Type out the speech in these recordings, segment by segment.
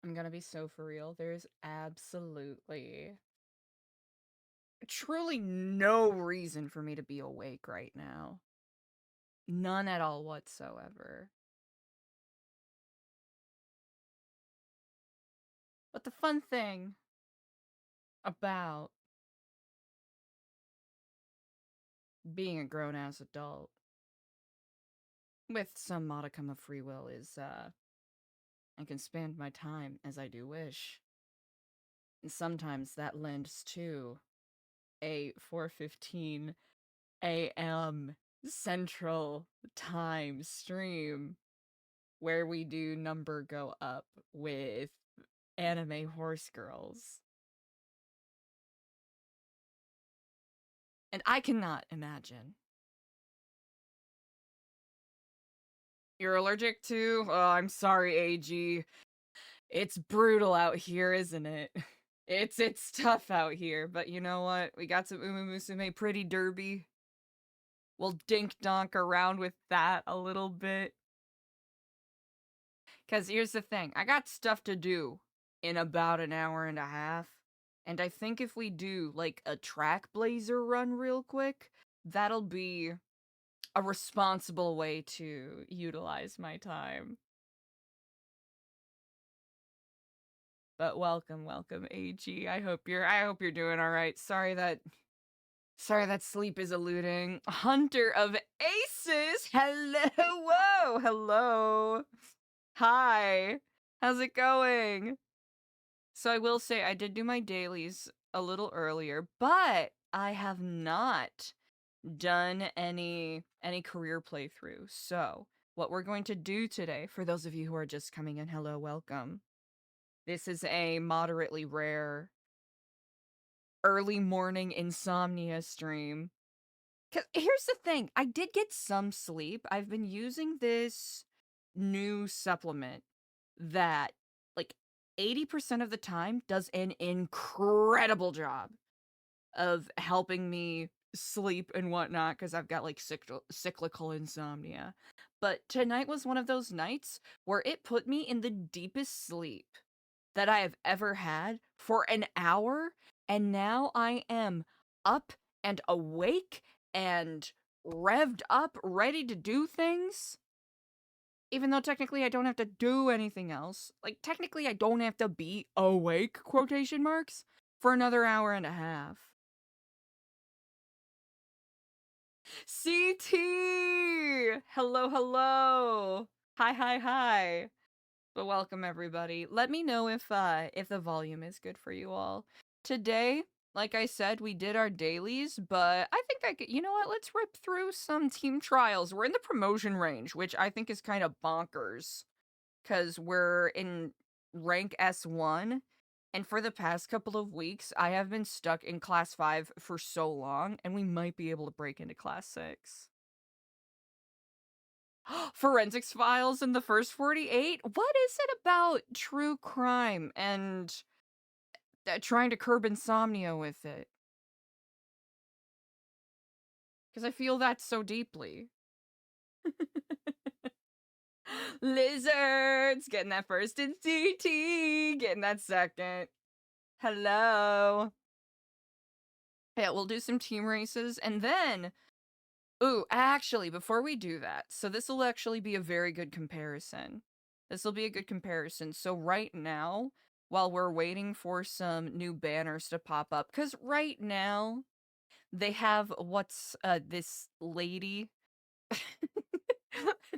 I'm gonna be so for real. There's absolutely, truly no reason for me to be awake right now. None at all whatsoever. But the fun thing about being a grown-ass adult with some modicum of free will is, I can spend my time as I do wish. And sometimes that lends to a 4:15 a.m. Central Time stream where we do number go up with anime horse girls. And I cannot imagine. You're allergic to? Oh, I'm sorry, AG. It's brutal out here, isn't it? It's tough out here, but you know what? We got some Uma Musume Pretty Derby. We'll dink donk around with that a little bit. Because here's the thing, I got stuff to do in about an hour and a half. And I think if we do like a trackblazer run real quick, that'll be a responsible way to utilize my time. But welcome, AG. I hope you're doing all right. Sorry that sleep is eluding. Hunter of Aces. Hello. Whoa. Hello. Hi. How's it going? So I will say I did do my dailies a little earlier, but I have not done any career playthrough. So what we're going to do today, for those of you who are just coming in, hello, welcome. This is a moderately rare early morning insomnia stream. 'Cause here's the thing, I did get some sleep. I've been using this new supplement that, like, 80% of the time does an incredible job of helping me sleep and whatnot, because I've got, like, cyclical insomnia. But tonight was one of those nights where it put me in the deepest sleep that I have ever had for an hour, and now I am up and awake and revved up, ready to do things. Even though technically I don't have to do anything else. Like, technically I don't have to be awake, quotation marks, for another hour and a half. CT! Hello, hello! Hi. But welcome everybody. Let me know if the volume is good for you all. Today, like I said, we did our dailies, but I think you know what? Let's rip through some team trials. We're in the promotion range, which I think is kind of bonkers, because we're in rank S1, and for the past couple of weeks, I have been stuck in class 5 for so long, and we might be able to break into class 6. Forensics files in the first 48? What is it about true crime and trying to curb insomnia with it? Because I feel that so deeply. Lizards! Getting that first in CT! Getting that second. Hello! Yeah, we'll do some team races, and then... Ooh, actually, before we do that, so this will actually be a very good comparison. So right now, while we're waiting for some new banners to pop up, because right now, they have this lady...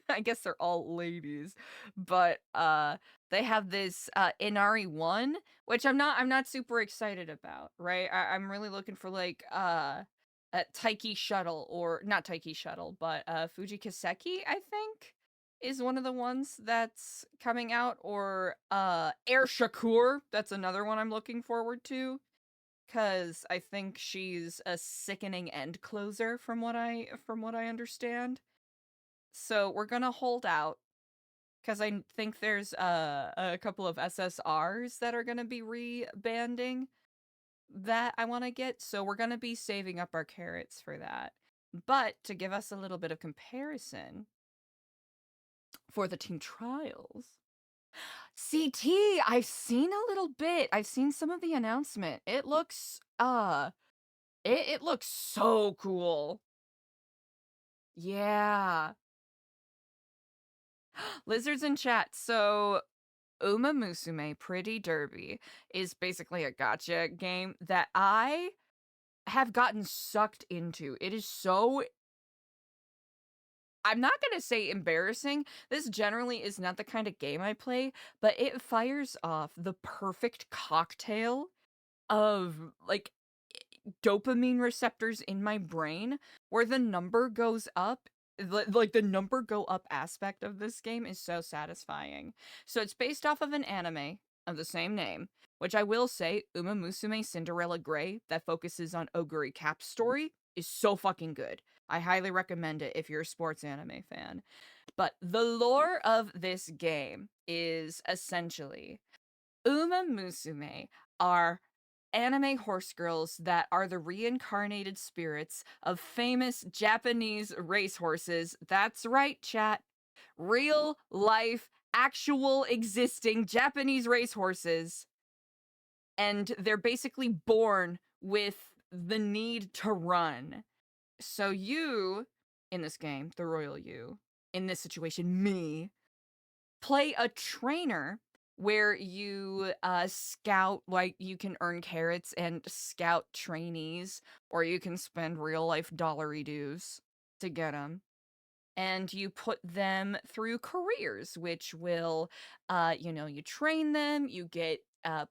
I guess they're all ladies, but they have this Inari 1, which I'm not super excited about, right? I'm really looking for like Taiki Shuttle, or not Taiki Shuttle, but Fuji Kaseki, I think, is one of the ones that's coming out, or Air Shakur, that's another one I'm looking forward to, because I think she's a sickening end closer from what I understand. So we're gonna hold out, because I think there's a couple of SSRs that are gonna be rebanding that I want to get, so we're gonna be saving up our carrots for that. But to give us a little bit of comparison for the team trials, CT, I've seen a little bit. I've seen some of the announcement. It looks so cool. Yeah. Lizards in chat. So Uma Musume Pretty Derby is basically a gotcha game that I have gotten sucked into. It is so, I'm not going to say embarrassing. This generally is not the kind of game I play, but it fires off the perfect cocktail of like dopamine receptors in my brain where the number goes up. Like the number go up aspect of this game is so satisfying. So it's based off of an anime of the same name, which I will say, Uma Musume Cinderella Grey, that focuses on Oguri Cap's story, is so fucking good. I highly recommend it if you're a sports anime fan. But the lore of this game is essentially Uma Musume are anime horse girls that are the reincarnated spirits of famous Japanese racehorses. That's right, chat. Real life, actual existing Japanese racehorses. And they're basically born with the need to run. So you, in this game, the royal you, in this situation, me, play a trainer where you scout, like you can earn carrots and scout trainees, or you can spend real life dollary dues to get them, and you put them through careers, which will, you train them, you get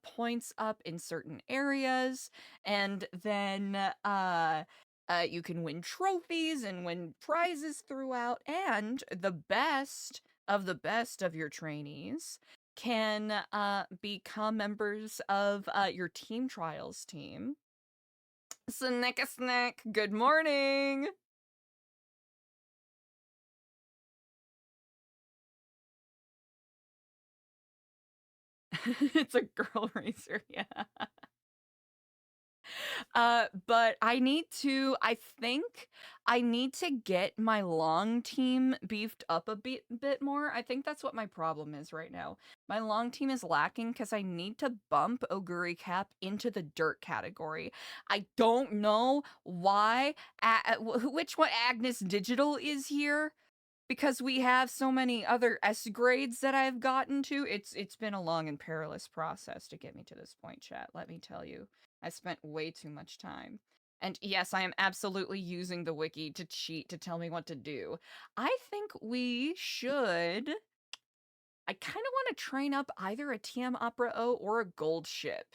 points up in certain areas, and then you can win trophies and win prizes throughout, and the best of your trainees can become members of your team trials team. Snick a snack, good morning! It's a girl racer, yeah. But I think I need to get my long team beefed up a bit more. I think that's what my problem is right now. My long team is lacking because I need to bump Oguri Cap into the dirt category. I don't know why, which one Agnes Digital is here, because we have so many other S grades that I've gotten to. It's been a long and perilous process to get me to this point, chat. Let me tell you. I spent way too much time. And yes, I am absolutely using the wiki to cheat to tell me what to do. I think we should, I kind of want to train up either a TM Opera O or a gold ship.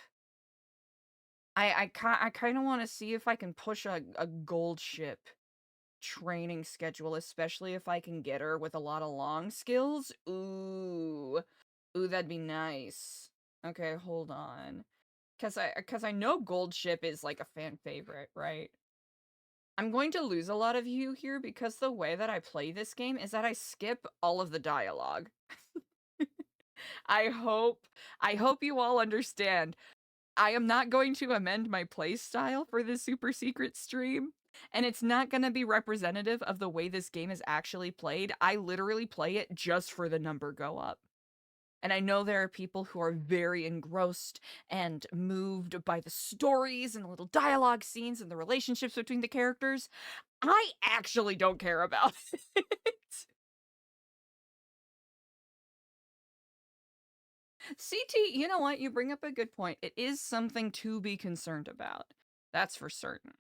I kind of want to see if I can push a gold ship training schedule, especially if I can get her with a lot of long skills. Ooh. Ooh, that'd be nice. Okay, hold on. Cause I know Gold Ship is like a fan favorite, right? I'm going to lose a lot of you here because the way that I play this game is that I skip all of the dialogue. I hope I hope you all understand. I am not going to amend my play style for this super secret stream, and it's not going to be representative of the way this game is actually played. I literally play it just for the number go up. And I know there are people who are very engrossed and moved by the stories and the little dialogue scenes and the relationships between the characters. I actually don't care about it. CT, you know what? You bring up a good point. It is something to be concerned about. That's for certain.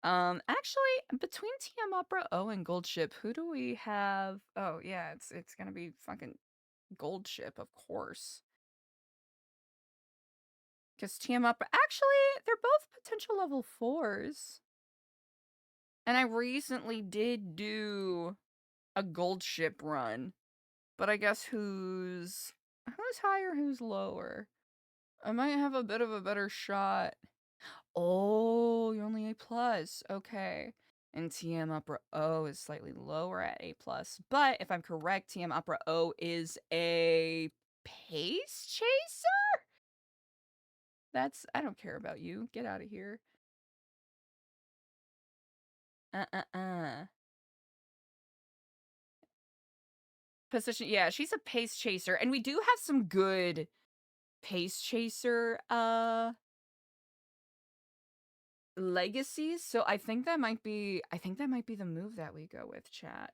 Actually, between TM Opera O and Gold Ship, who do we have? Oh, yeah, it's gonna be fucking Gold Ship, of course. Because TM Opera, actually, they're both potential level 4s. And I recently did do a Gold Ship run, but I guess who's higher, who's lower? I might have a bit of a better shot. Oh, you're only A plus. Okay. And TM Opera O is slightly lower at A plus. But if I'm correct, TM Opera O is a pace chaser? I don't care about you. Get out of here. Uh-uh-uh. position. Yeah, she's a pace chaser, and we do have some good pace chaser legacies. So I think that might be the move that we go with, chat.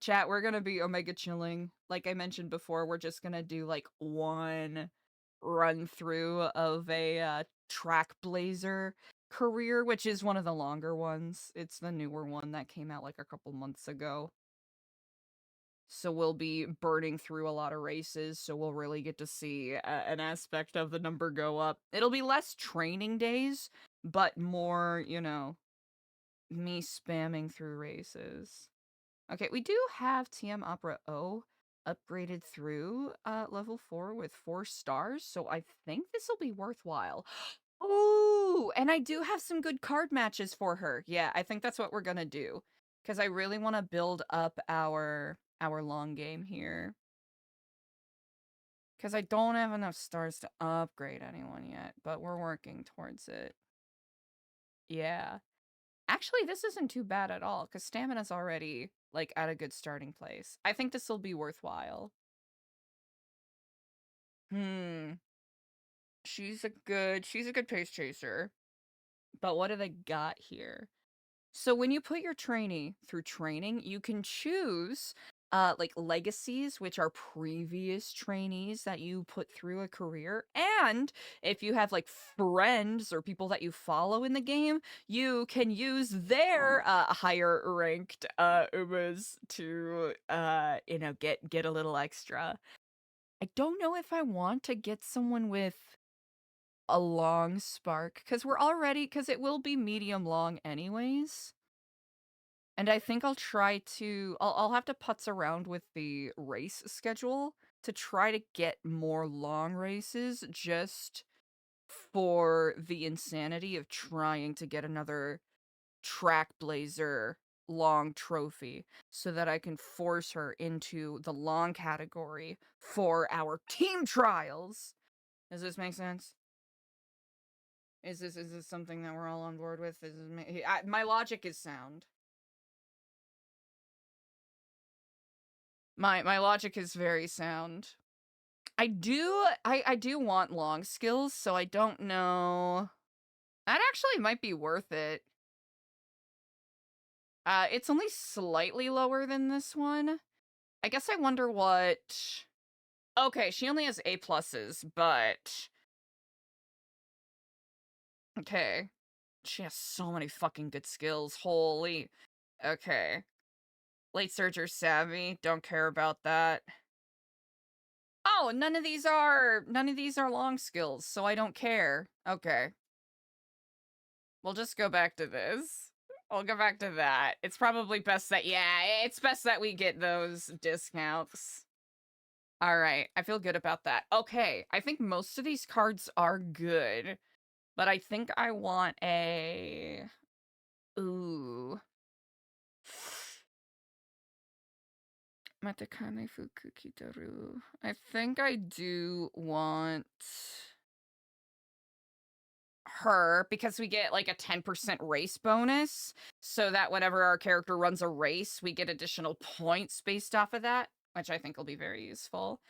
Chat, we're gonna be Omega chilling. Like I mentioned before, we're just gonna do like one run through of a trackblazer career, which is one of the longer ones. It's the newer one that came out like a couple months ago. So we'll be burning through a lot of races, so we'll really get to see an aspect of the number go up. It'll be less training days, but more, you know, me spamming through races. Okay, we do have TM Opera O upgraded through level 4 with 4 stars, so I think this will be worthwhile. Oh, and I do have some good card matches for her. Yeah, I think that's what we're gonna do, because I really want to build up our long game here. Because I don't have enough stars to upgrade anyone yet, but we're working towards it. Yeah. Actually, this isn't too bad at all, because stamina's already, like, at a good starting place. I think this will be worthwhile. She's a good pace chaser. But what do they got here? So when you put your trainee through training, you can choose like legacies, which are previous trainees that you put through a career. And if you have like friends or people that you follow in the game, you can use their higher ranked Ubers to you know, get a little extra. I don't know if I want to get someone with a long spark because it will be medium long anyways. And I think I'll try to I'll have to putz around with the race schedule to try to get more long races just for the insanity of trying to get another trackblazer long trophy so that I can force her into the long category for our team trials. Does this make sense? Is this something that we're all on board with? My logic is sound. My logic is very sound. I do want long skills, so I don't know. That actually might be worth it. It's only slightly lower than this one. I guess I wonder what... Okay, she only has A pluses, but... Okay. She has so many fucking good skills. Holy. Okay. Late Surger Savvy. Don't care about that. Oh, none of these are long skills, so I don't care. Okay. We'll just go back to this. I'll go back to that. It's probably best that, yeah, it's best that we get those discounts. All right, I feel good about that. Okay, I think most of these cards are good, but I think I want a... Ooh. Matakane Fuku Kitaru. I think I do want her because we get like a 10% race bonus so that whenever our character runs a race, we get additional points based off of that, which I think will be very useful.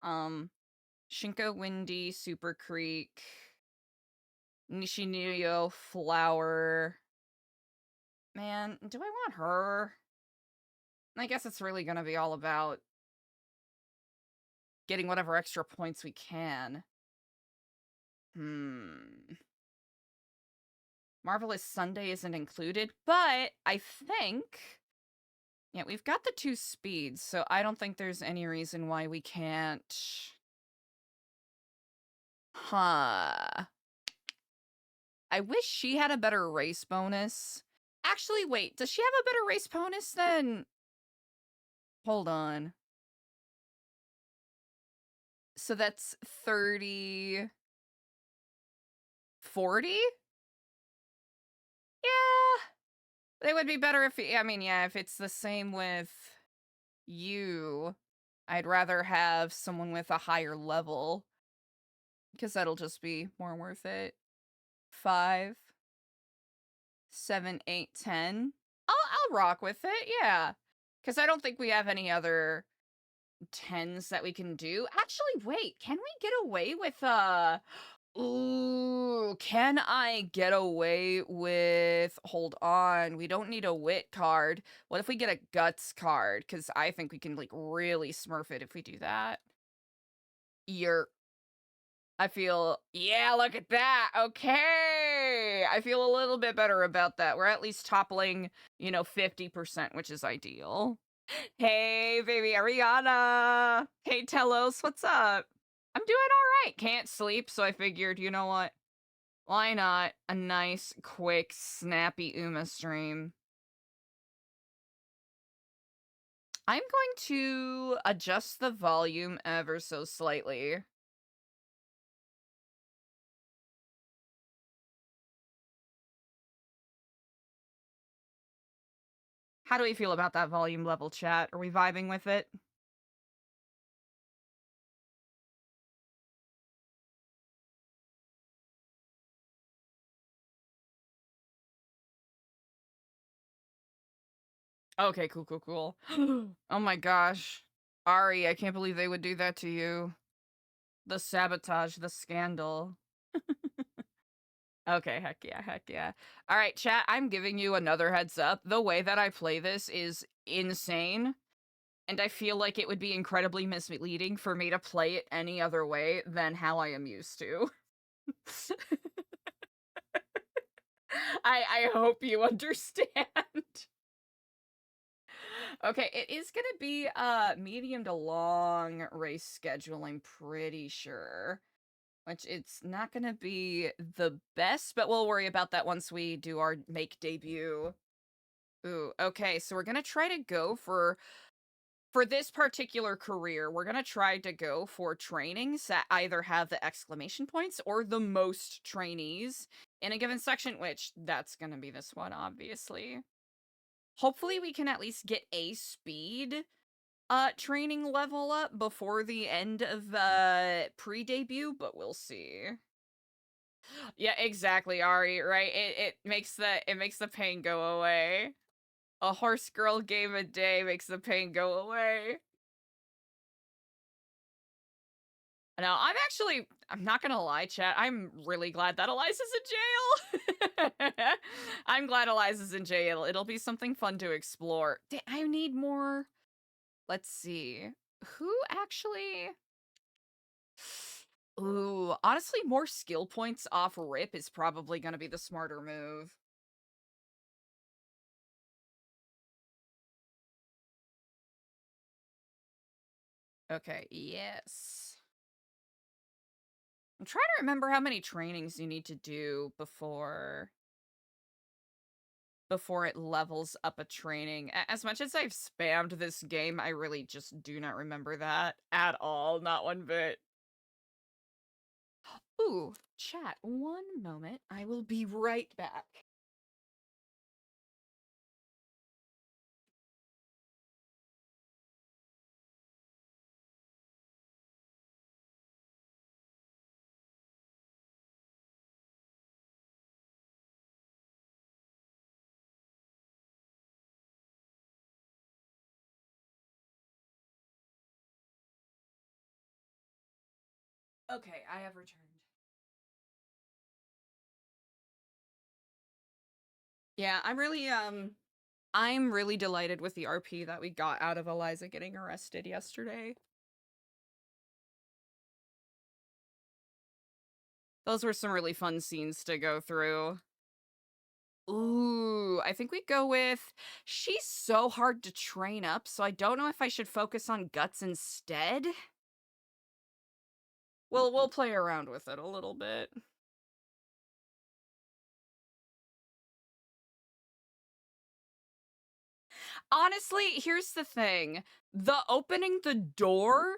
Shinko Windy, Super Creek, Nishiniyo, Flower. Man, do I want her? I guess it's really gonna be all about getting whatever extra points we can. Marvelous Sunday isn't included, but I think... Yeah, we've got the 2 speeds, so I don't think there's any reason why we can't... Huh. I wish she had a better race bonus. Actually, wait, does she have a better race bonus than... Hold on. So that's 30... 40? Yeah. It would be better if... I mean, yeah, if it's the same with you, I'd rather have someone with a higher level. Because that'll just be more worth it. 5, 7, 8, 10. I'll I'll rock with it, yeah. Because I don't think we have any other 10s that we can do. Actually, wait, can we get away with, ooh, can I get away with hold on, we don't need a wit card. What if we get a guts card? Because I think we can, like, really smurf it if we do that. You're I feel yeah, look at that. Okay. I feel a little bit better about that. We're at least toppling, 50%, which is ideal. Hey, baby Ariana. Hey, Telos, what's up? I'm doing all right. Can't sleep, so I figured, you know what? Why not a nice, quick, snappy Uma stream? I'm going to adjust the volume ever so slightly. How do we feel about that volume level, chat? Are we vibing with it? Okay, cool, cool, cool. Oh my gosh. Ari, I can't believe they would do that to you. The sabotage, the scandal. Okay, heck yeah, heck yeah. All right, chat, I'm giving you another heads up. The way that I play this is insane, and I feel like it would be incredibly misleading for me to play it any other way than how I am used to. I hope you understand. Okay, it is gonna be medium to long race schedule, I'm pretty sure. Which it's not gonna be the best, but we'll worry about that once we do our make debut. Ooh, okay, so we're gonna try to go for this particular career, we're gonna try to go for trainings that either have the exclamation points or the most trainees in a given section, which that's gonna be this one, obviously. Hopefully we can at least get a speed training level up before the end of pre-debut, but we'll see. Yeah, exactly, Ari, right? It makes the pain go away. A horse girl game a day makes the pain go away. No, I'm not gonna lie, chat. I'm really glad that Eliza's in jail. I'm glad Eliza's in jail. It'll be something fun to explore. I need more. Let's see. Who actually? Ooh, honestly, more skill points off rip is probably gonna be the smarter move. Okay, yes. I'm trying to remember how many trainings you need to do before it levels up a training. As much as I've spammed this game, I really just do not remember that at all, not one bit. Ooh, chat, one moment. I will be right back. Okay, I have returned. Yeah, I'm really delighted with the RP that we got out of Eliza getting arrested yesterday. Those were some really fun scenes to go through. Ooh, I think we go with she's so hard to train up, so I don't know if I should focus on guts instead. We'll play around with it a little bit. Honestly, here's the thing. The opening the door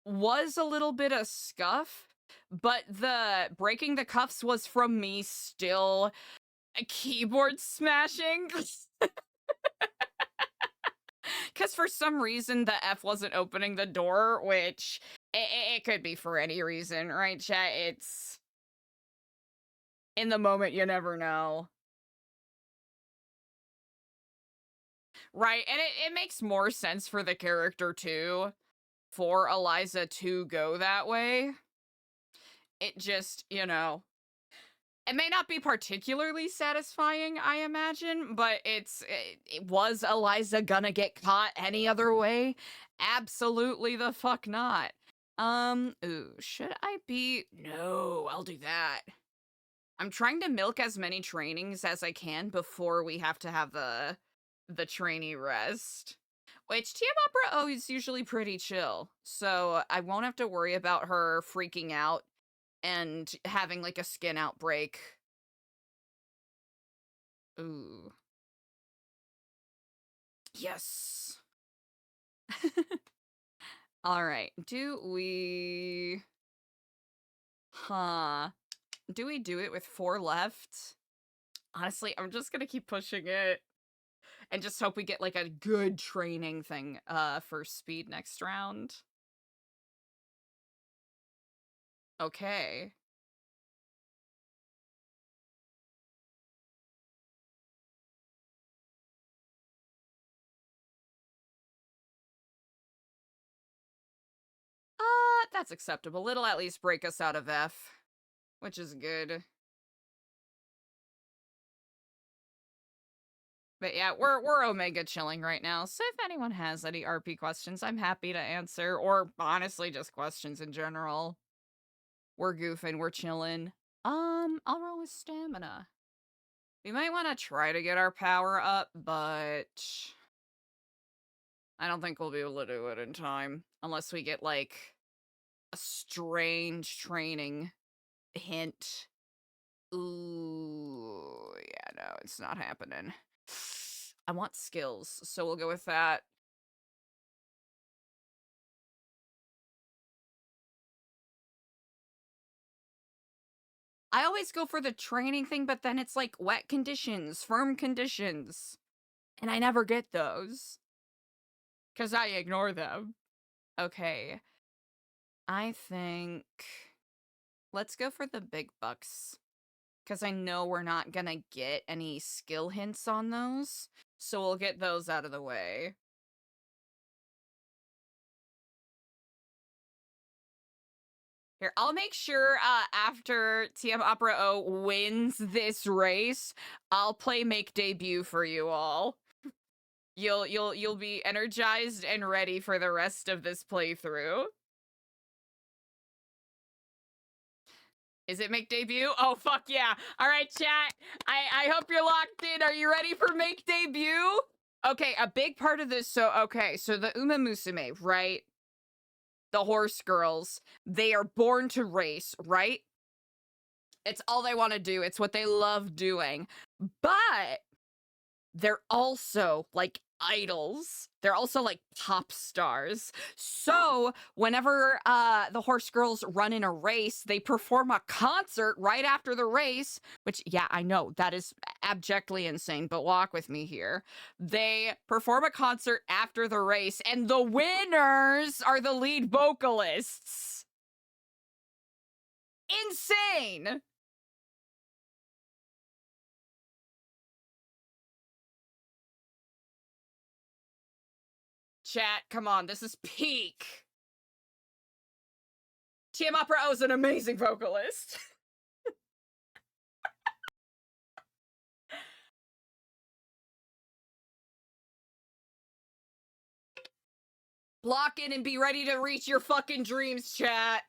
was a little bit of scuff, but the breaking the cuffs was from me still keyboard smashing. Because for some reason the F wasn't opening the door, which it could be for any reason, right, chat? It's in the moment, you never know. Right, and it makes more sense for the character too, for Eliza to go that way. It just, it may not be particularly satisfying, I imagine, but was Eliza gonna get caught any other way? Absolutely the fuck not. Ooh, should I be? No, I'll do that. I'm trying to milk as many trainings as I can before we have to have the trainee rest. Which TM Opera O is usually pretty chill, so I won't have to worry about her freaking out and having like a skin outbreak. Ooh. Yes. All right. Huh. Do we do it with 4 left? Honestly, I'm just gonna keep pushing it and just hope we get like a good training thing for speed next round. Okay. That's acceptable. It'll at least break us out of F, which is good. But yeah, we're Omega chilling right now. So if anyone has any RP questions, I'm happy to answer, or honestly just questions in general. We're goofing, we're chilling. I'll roll with stamina. We might want to try to get our power up, but I don't think we'll be able to do it in time unless we get like a strange training hint. Ooh, yeah, no, it's not happening. I want skills, so we'll go with that. I always go for the training thing, but then it's like wet conditions, firm conditions, and I never get those because I ignore them. Okay, I think let's go for the big bucks because I know we're not gonna get any skill hints on those, so we'll get those out of the way. Here, I'll make sure after TM Opera O wins this race, I'll play Make Debut for you all. You'll be energized and ready for the rest of this playthrough. Is it Make Debut? Oh fuck yeah. All right, chat. I hope you're locked in. Are you ready for Make Debut? Okay, a big part of this, so the Uma Musume, right? The horse girls, they are born to race, right? It's all they want to do. It's what they love doing. But they're also like idols. They're also like pop stars. So whenever the horse girls run in a race, they perform a concert right after the race, which yeah, I know that is abjectly insane, but walk with me here. They perform a concert after the race and the winners are the lead vocalists. Insane. Chat, come on, this is peak. TM Opera O is an amazing vocalist. Block in and be ready to reach your fucking dreams, chat.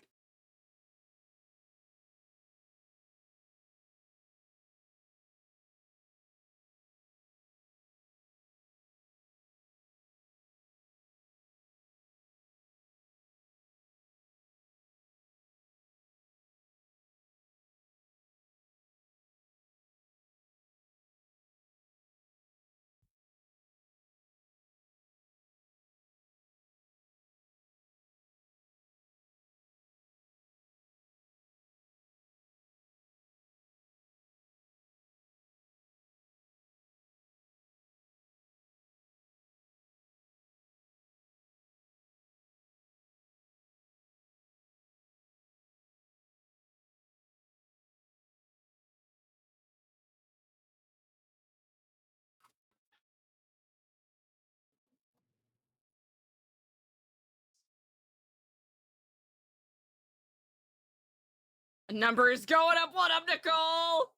Number is going up. What up, Nicole?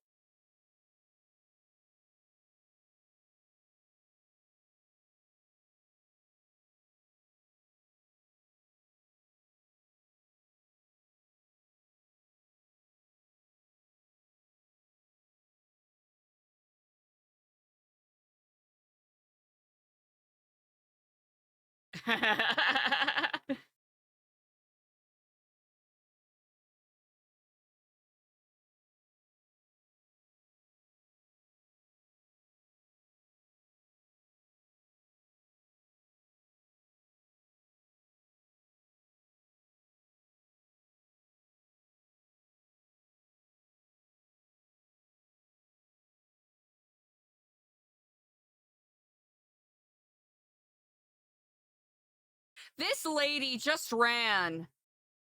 This lady just ran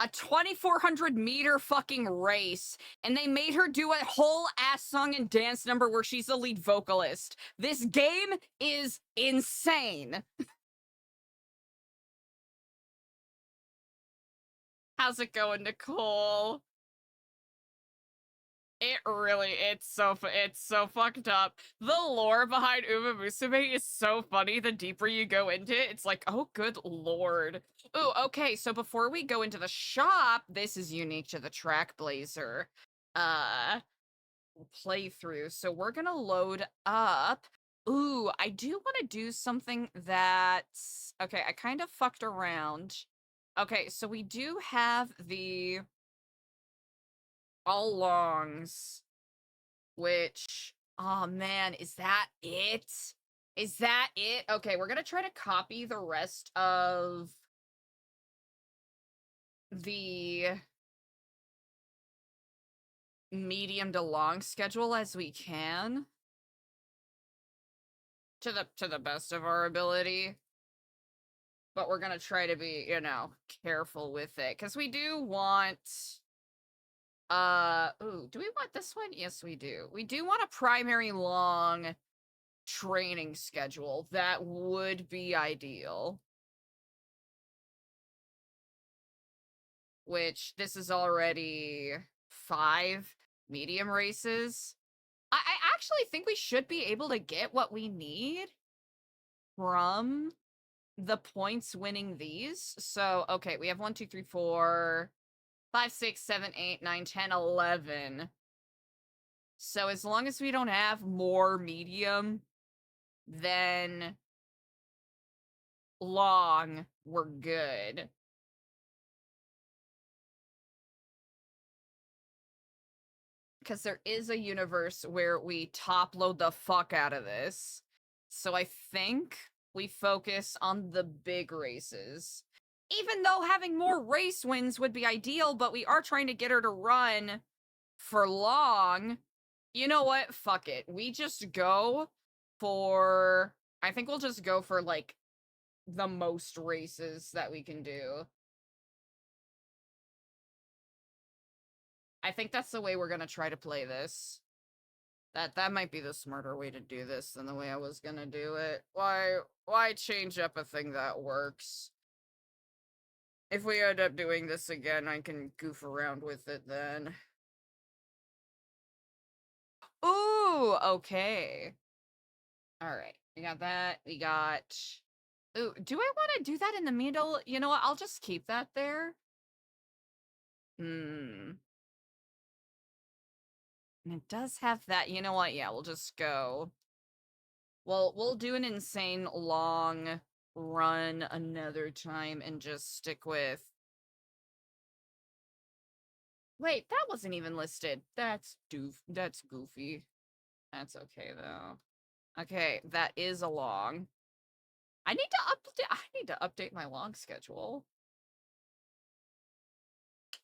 a 2,400-meter fucking race, and they made her do a whole ass song and dance number where she's the lead vocalist. This game is insane. How's it going, Nicole? It's so fucked up. The lore behind Uma Musume is so funny. The deeper you go into it, it's like, oh, good lord. Ooh, okay, so before we go into the shop, this is unique to the trackblazer playthrough. So we're gonna load up. Ooh, I do want to do something that's okay. I kind of fucked around. Okay, so we do have the all longs. Which, oh man, is that it? Is that it? Okay, we're gonna try to copy the rest of the medium to long schedule as we can. To the best of our ability. But we're gonna try to be, you know, careful with it. Because we do want... ooh, do we want this one? Yes, we do. We do want a primary long training schedule. That would be ideal. Which this is already 5 medium races. I actually think we should be able to get what we need from the points winning these. So, okay, we have 1, 2, 3, 4, 5, 6, 7, 8, 9, 10, 11. So as long as we don't have more medium than long, we're good. Because there is a universe where we top load the fuck out of this. So I think we focus on the big races. Even though having more race wins would be ideal, but we are trying to get her to run for long. You know what? Fuck it. We just go for... I think we'll just go for, like, the most races that we can do. I think that's the way we're gonna try to play this. That might be the smarter way to do this than the way I was gonna do it. Why change up a thing that works? If we end up doing this again, I can goof around with it then. Ooh, okay. Alright, we got that. We got... Ooh, do I want to do that in the middle? You know what? I'll just keep that there. Hmm. And it does have that. You know what? Yeah, we'll just go. Well, we'll do an insane long run another time and just stick with... Wait, that wasn't even listed. That's goofy. That's okay, though. Okay, that is a long. I need to update my long schedule.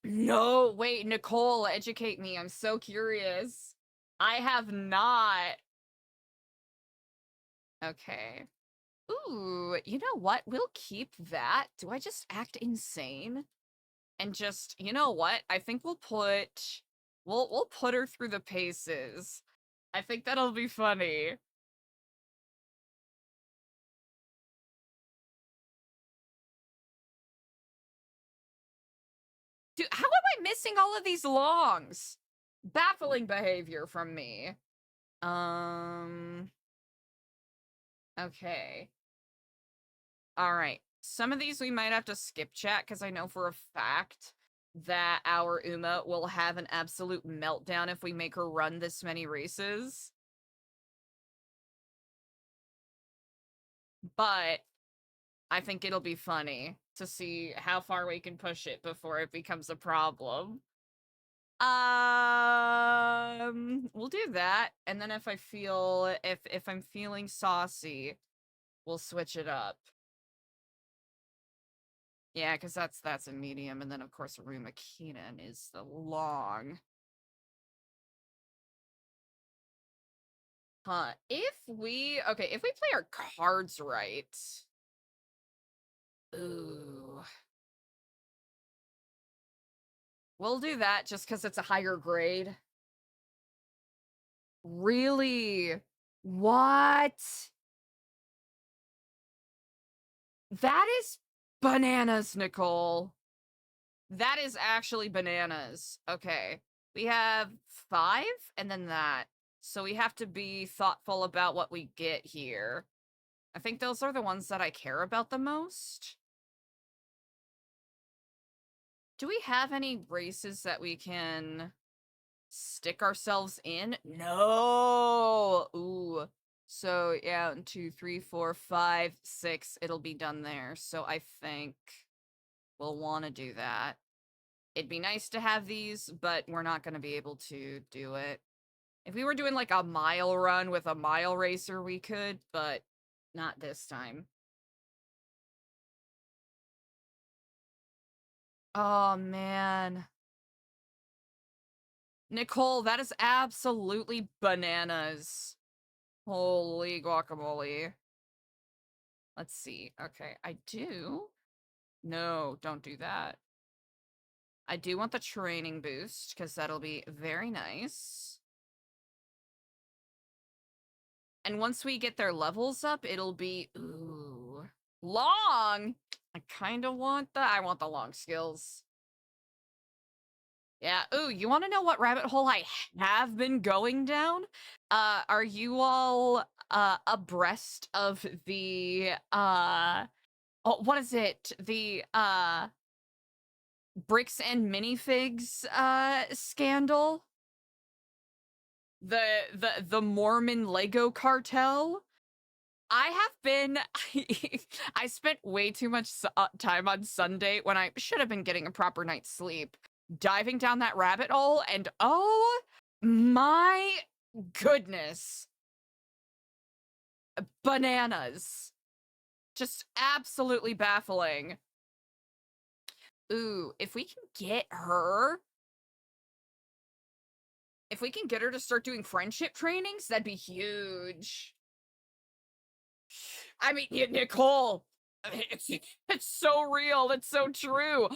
No, wait, Nicole, educate me. I'm so curious. I have not. Okay. Ooh, you know what? We'll keep that. Do I just act insane? And just, you know what? I think we'll put her through the paces. I think that'll be funny. Dude, how am I missing all of these longs? Baffling behavior from me. Okay. All right. Some of these we might have to skip chat because I know for a fact that our Uma will have an absolute meltdown if we make her run this many races. But I think it'll be funny to see how far we can push it before it becomes a problem. We'll do that, and then if I feel if I'm feeling saucy, we'll switch it up. Yeah, because that's a medium, and then of course Ruma Keenan is the long. Huh. If we play our cards right. Ooh. We'll do that just because it's a higher grade. Really? What? That is bananas, Nicole. That is actually bananas. Okay. We have 5 and then that. So we have to be thoughtful about what we get here. I think those are the ones that I care about the most. Do we have any races that we can stick ourselves in? No. Ooh. So yeah, 1, 2, 3, 4, 5, 6. It'll be done there. So I think we'll want to do that. It'd be nice to have these, but we're not going to be able to do it. If we were doing like a mile run with a mile racer, we could, but not this time. Oh, man. Nicole, that is absolutely bananas. Holy guacamole. Let's see. Okay, I do. No, don't do that. I do want the training boost, because that'll be very nice. And once we get their levels up, it'll be, ooh, long. I want the long skills. Yeah. Ooh, you want to know what rabbit hole I have been going down? Are you all abreast of the what is it? The bricks and minifigs scandal? The Mormon Lego cartel? I have been I spent way too much time on Sunday when I should have been getting a proper night's sleep, diving down that rabbit hole, and oh my goodness. Bananas. Just absolutely baffling. Ooh, if we can get her to start doing friendship trainings, that'd be huge. I mean, Nicole, it's so real. It's so true.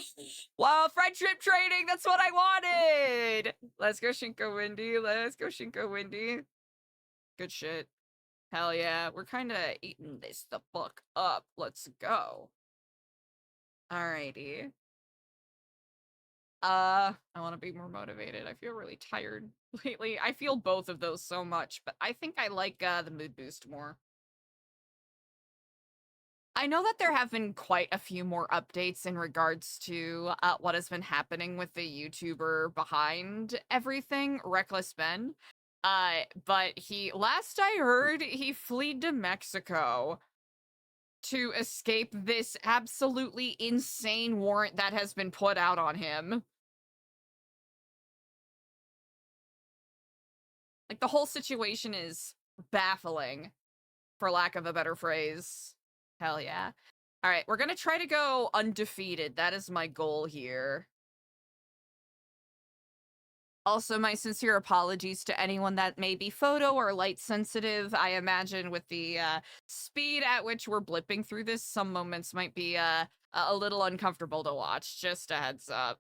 Wow, friendship training. That's what I wanted. Let's go, Shinko Windy. Let's go, Shinko Windy. Good shit. Hell yeah. We're kind of eating this the fuck up. Let's go. Alrighty. I want to be more motivated. I feel really tired lately. I feel both of those so much, but I think I like the mood boost more. I know that there have been quite a few more updates in regards to what has been happening with the YouTuber behind everything, Reckless Ben. But last I heard, he fled to Mexico to escape this absolutely insane warrant that has been put out on him. Like, the whole situation is baffling, for lack of a better phrase. Hell yeah. All right, we're gonna try to go undefeated. That is my goal here. Also, my sincere apologies to anyone that may be photo or light sensitive. I imagine with the speed at which we're blipping through this, some moments might be a little uncomfortable to watch. Just a heads up.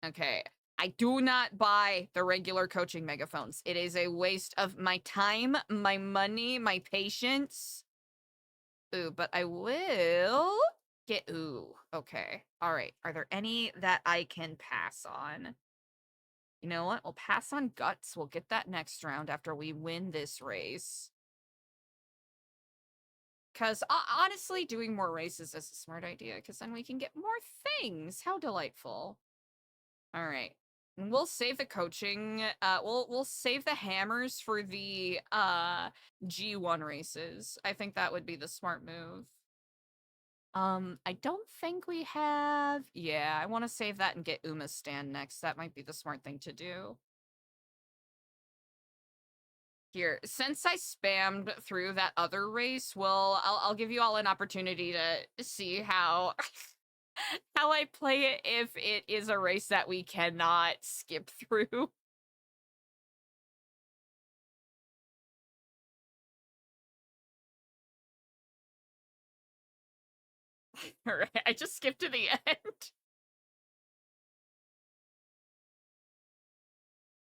Okay. I do not buy the regular coaching megaphones. It is a waste of my time, my money, my patience. Ooh, but I will get ooh, okay. All right. Are there any that I can pass on? You know what? We'll pass on guts. We'll get that next round after we win this race. Because honestly, doing more races is a smart idea because then we can get more things. How delightful. All right. And we'll save the coaching. We'll save the hammers for the G1 races. I think that would be the smart move. I don't think we have. Yeah, I want to save that and get Uma's stand next. That might be the smart thing to do. Here, since I spammed through that other race, I'll give you all an opportunity to see how how I play it if it is a race that we cannot skip through. All right, I just skipped to the end.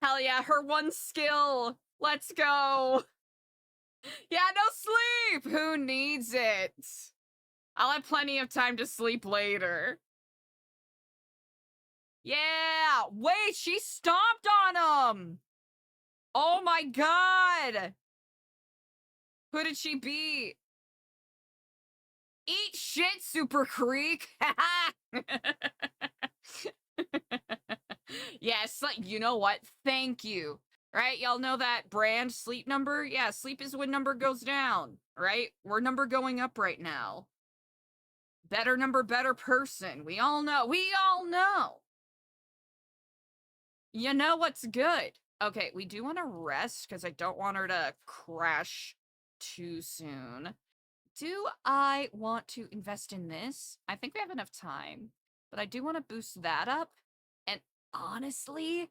Hell yeah, her one skill. Let's go. Yeah, no sleep. Who needs it? I'll have plenty of time to sleep later. Yeah, wait, she stomped on him. Oh my god. Who did she beat? Eat shit, Super Creek. Yes, like, you know what? Thank you. Right? Y'all know that brand sleep number? Yeah, sleep is when number goes down, right? We're number going up right now. Better number, better person. We all know. We all know. You know what's good. Okay, we do want to rest because I don't want her to crash too soon. Do I want to invest in this? I think we have enough time, but I do want to boost that up. And honestly,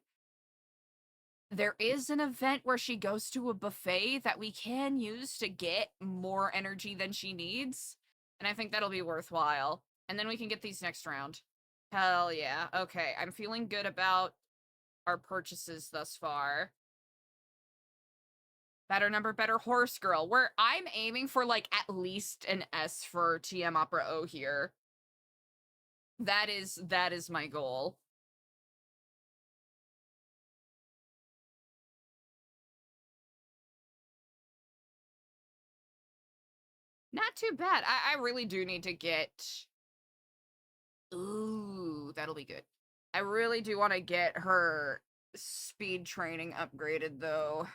there is an event where she goes to a buffet that we can use to get more energy than she needs. And I think that'll be worthwhile. And then we can get these next round. Hell yeah. Okay, I'm feeling good about our purchases thus far. Better number, better horse girl. Where I'm aiming for like at least an S for TM Opera O here. That is my goal. Not too bad. I really do need to get. Ooh, that'll be good. I really do want to get her speed training upgraded though,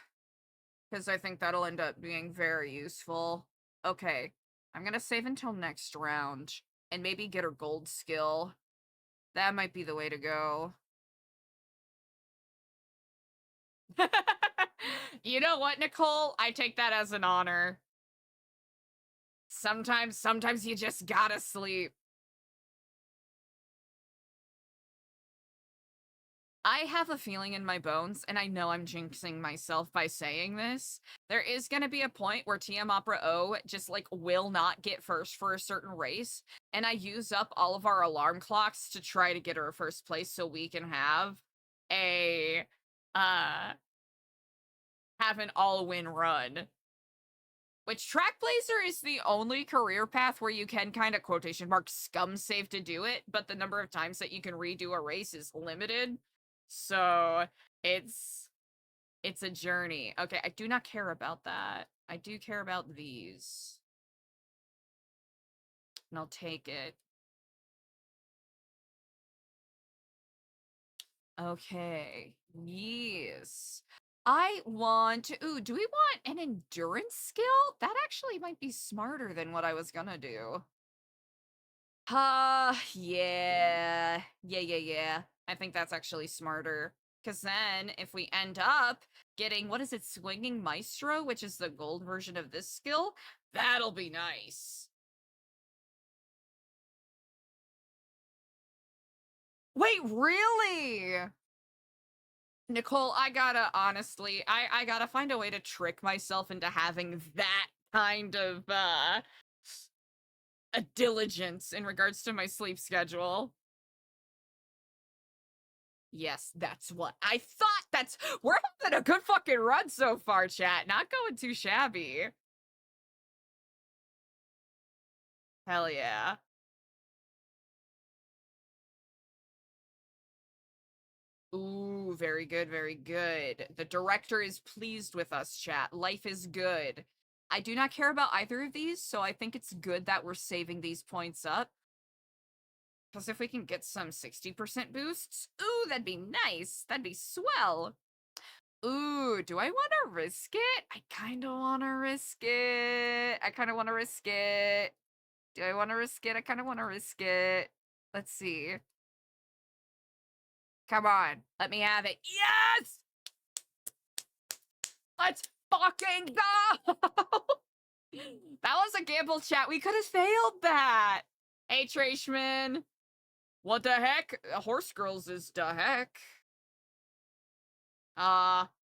because I think that'll end up being very useful. Okay, I'm gonna save until next round and maybe get her gold skill. That might be the way to go. You know what, Nicole? I take that as an honor. Sometimes you just gotta sleep. I have a feeling in my bones, and I know I'm jinxing myself by saying this. There is going to be a point where TM Opera O just like will not get first for a certain race, and I use up all of our alarm clocks to try to get her a first place so we can a uh have an all-win run. Which trackblazer is the only career path where you can kind of quotation mark scum save to do it, but the number of times that you can redo a race is limited. So it's a journey. Okay, I do not care about that. I do care about these. And I'll take it. Okay. Yes. I want ooh, do we want an endurance skill? That actually might be smarter than what I was gonna do. Yeah. Yeah. I think that's actually smarter. Because then, if we end up getting, what is it, Swinging Maestro, which is the gold version of this skill, that'll be nice. Wait, really? Nicole, I gotta, honestly, I gotta find a way to trick myself into having that kind of, a diligence in regards to my sleep schedule. Yes, that's what I thought. We're having a good fucking run so far, chat. Not going too shabby. Hell yeah. very good, very good. The director is pleased with us, chat. Life is good. I do not care about either of these, so I think it's good that we're saving these points up. Because if we can get some 60% boosts, ooh, that'd be nice. That'd be swell. Ooh, do I want to risk it? I kind of want to risk it. I kind of want to risk it. Do I want to risk it? I kind of want to risk it. Let's see. Come on. Let me have it. Yes! Let's fucking go! That was a gamble, chat. We could have failed that. Hey, Trashman. What the heck? Horse Girls is the heck.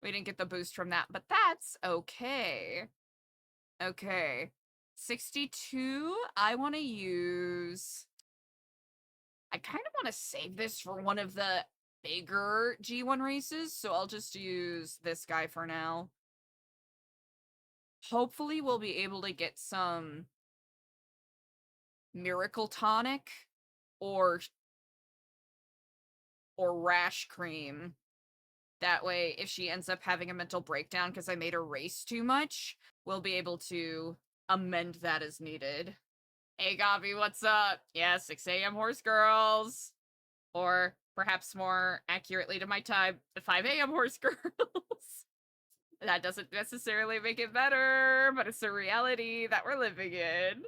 We didn't get the boost from that, but that's okay. Okay. 62, I want to use... I kind of want to save this for one of the bigger G1 races, so I'll just use this guy for now. Hopefully we'll be able to get some Miracle Tonic or Rash Cream. That way, if she ends up having a mental breakdown because I made her race too much, we'll be able to amend that as needed. Hey, Gabi, what's up? Yeah, 6 a.m. Horse Girls. Or perhaps more accurately to my time, the 5 a.m. Horse Girls. That doesn't necessarily make it better, but it's a reality that we're living in.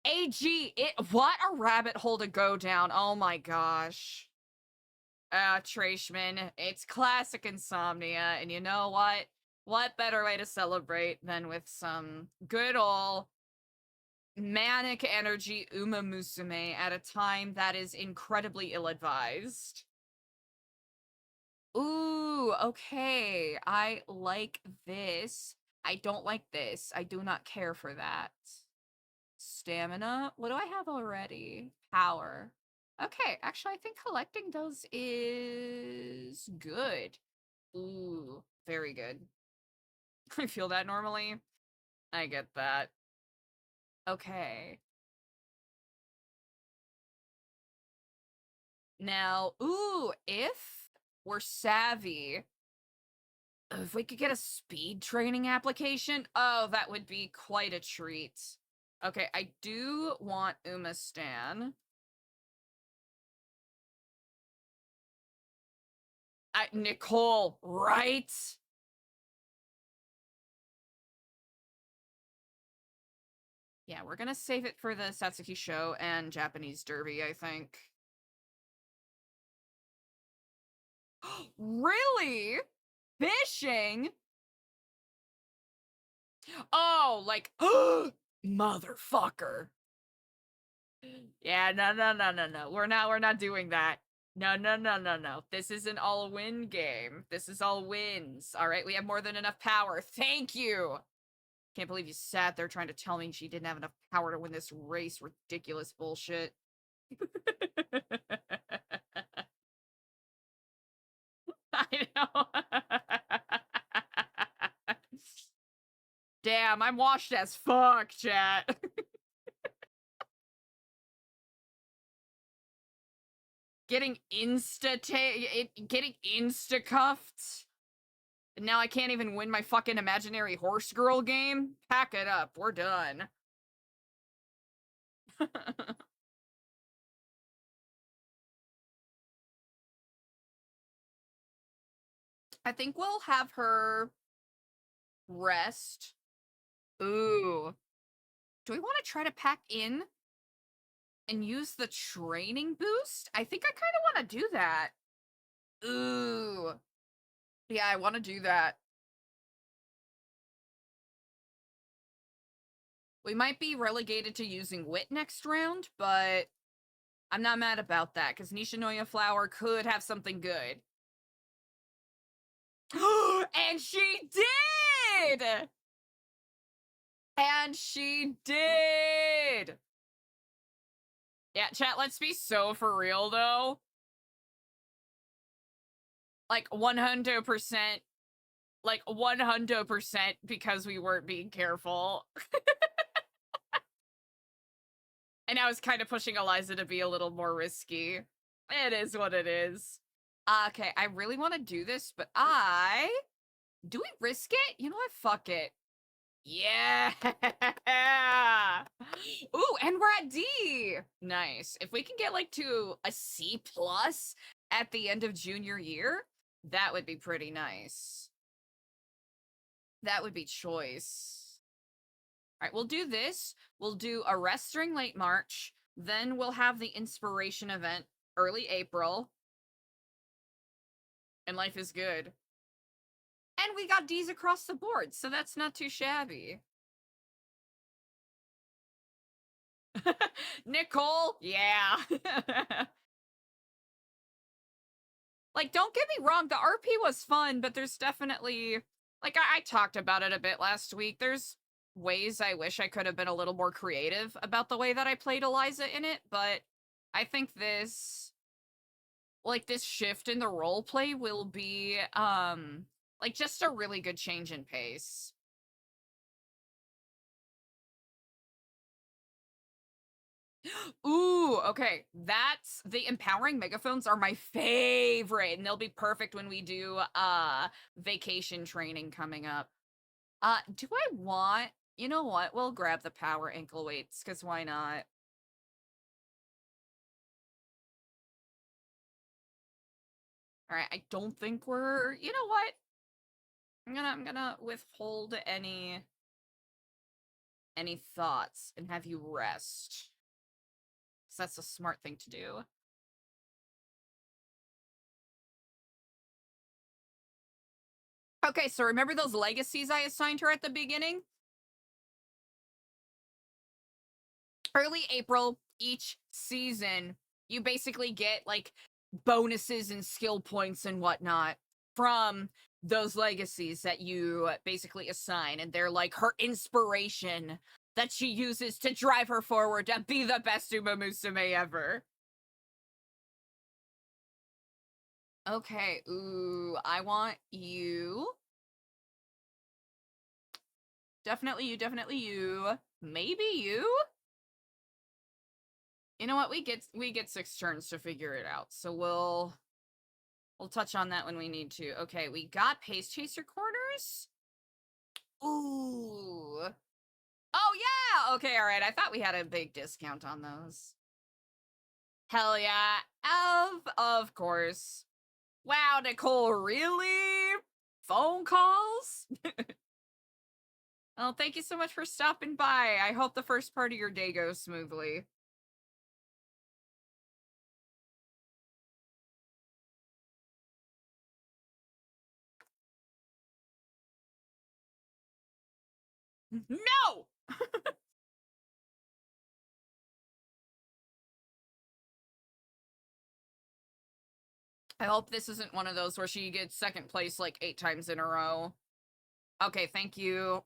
AG, what a rabbit hole to go down. Oh my gosh. Trashman, it's classic insomnia, and you know what? What better way to celebrate than with some good ol' manic energy Uma Musume at a time that is incredibly ill-advised. Ooh, okay. I like this. I don't like this. I do not care for that. Stamina. What do I have already? Power. Okay, actually, I think collecting those is good. Ooh, very good. I feel that normally. I get that. Okay. Now, ooh, if we're savvy, if we could get a speed training application, oh, that would be quite a treat. Okay, I do want Uma Stan. Nicole, right? Yeah, we're gonna save it for the Satsuki show and Japanese Derby, I think. Really? Fishing? Oh, like, motherfucker. Yeah, no. We're not doing that. No. This is an all-win game. This is all wins. All right, we have more than enough power. Thank you. Can't believe you sat there trying to tell me she didn't have enough power to win this race. Ridiculous bullshit. I know. Damn, I'm washed as fuck, chat. Getting insta-cuffed. Now I can't even win my fucking imaginary horse girl game? Pack it up, we're done. I think we'll have her rest. Ooh. Do we want to try to pack in and use the training boost? I think I kind of want to do that. Ooh. Yeah, I want to do that. We might be relegated to using Wit next round, but I'm not mad about that, because Nishinoya Flower could have something good. And she did! And she did! Yeah, chat, let's be so for real, though. Like, 100%. Like, 100% because we weren't being careful. And I was kind of pushing Eliza to be a little more risky. It is what it is. Okay, I really want to do this, but do we risk it? You know what? Fuck it. Yeah. Ooh, and we're at D. Nice. If we can get like to a C plus at the end of junior year, that would be pretty nice. That would be choice. All right, we'll do this. We'll do a rest during late March. Then we'll have the inspiration event early April. And life is good. And we got D's across the board, so that's not too shabby. Nicole, yeah. Like, don't get me wrong, the RP was fun, but there's definitely, like, I talked about it a bit last week. There's ways I wish I could have been a little more creative about the way that I played Eliza in it, but I think this, like, this shift in the roleplay will be, like, just a really good change in pace. Ooh, okay. That's the empowering megaphones are my favorite, and they'll be perfect when we do vacation training coming up. Do I want, you know what? We'll grab the power ankle weights, because why not? All right, I don't think we're, you know what? I'm gonna withhold any thoughts and have you rest. Because that's a smart thing to do. Okay, so remember those legacies I assigned her at the beginning? Early April, each season, you basically get like bonuses and skill points and whatnot from those legacies that you basically assign. And they're like her inspiration that she uses to drive her forward to be the best Uma Musume ever. Okay, ooh, I want you. Definitely you, definitely you. Maybe you? You know what? We get 6 turns to figure it out. So we'll touch on that when we need to. Okay, we got Pace Chaser corners. Ooh. Oh yeah. Okay, all right. I thought we had a big discount on those. Hell yeah. Of course. Wow, Nicole, really? Phone calls? Well, thank you so much for stopping by. I hope the first part of your day goes smoothly. No! I hope this isn't one of those where she gets second place like 8 times in a row. Okay, thank you.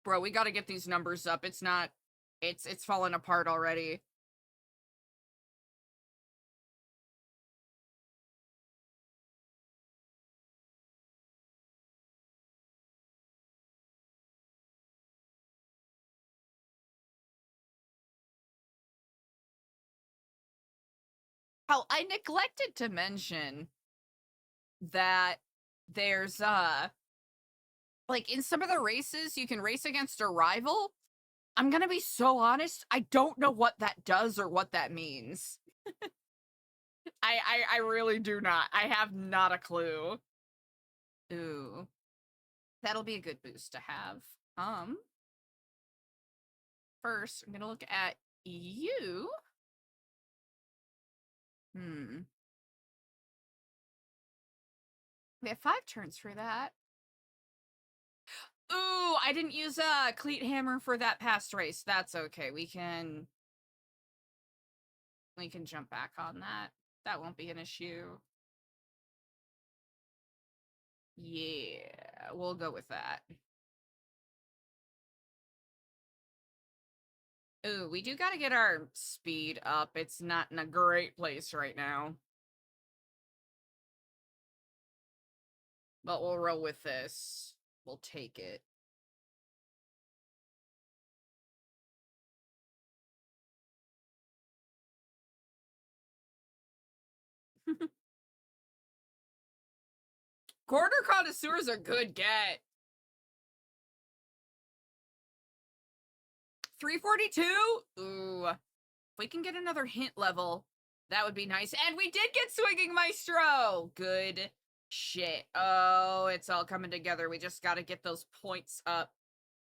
Bro, we gotta get these numbers up. It's not... It's falling apart already. Oh, I neglected to mention that there's, like, in some of the races, you can race against a rival. I'm gonna be so honest, I don't know what that does or what that means. I really do not. I have not a clue. Ooh. That'll be a good boost to have. First, I'm gonna look at you. Hmm. We have 5 turns for that. Ooh, I didn't use a cleat hammer for that past race. That's okay. We can jump back on that. That won't be an issue. Yeah, we'll go with that. Ooh, we do gotta get our speed up. It's not in a great place right now. But we'll roll with this. We'll take it. Quarter connoisseur's a good get. 342? Ooh. If we can get another hint level, that would be nice. And we did get Swinging Maestro! Good shit. Oh, it's all coming together. We just gotta get those points up.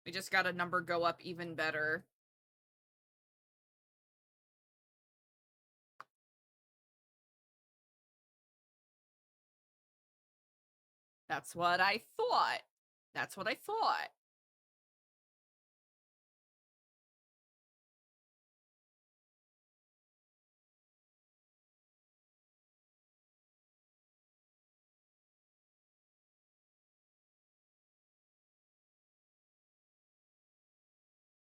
We just got a number go up even better. That's what I thought. That's what I thought.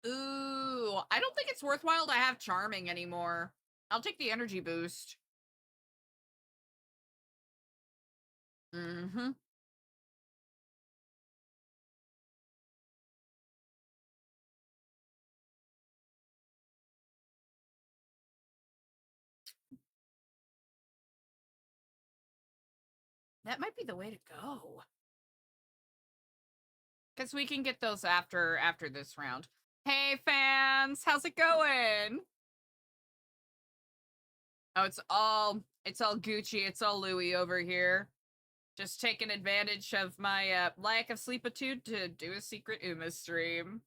Ooh, I don't think it's worthwhile to have Charming anymore. I'll take the energy boost. Mm-hmm. That might be the way to go. Because we can get those after this round. Hey fans, how's it going? Oh, it's all Gucci, it's all Louis over here. Just taking advantage of my lack of sleepitude to do a secret Uma stream.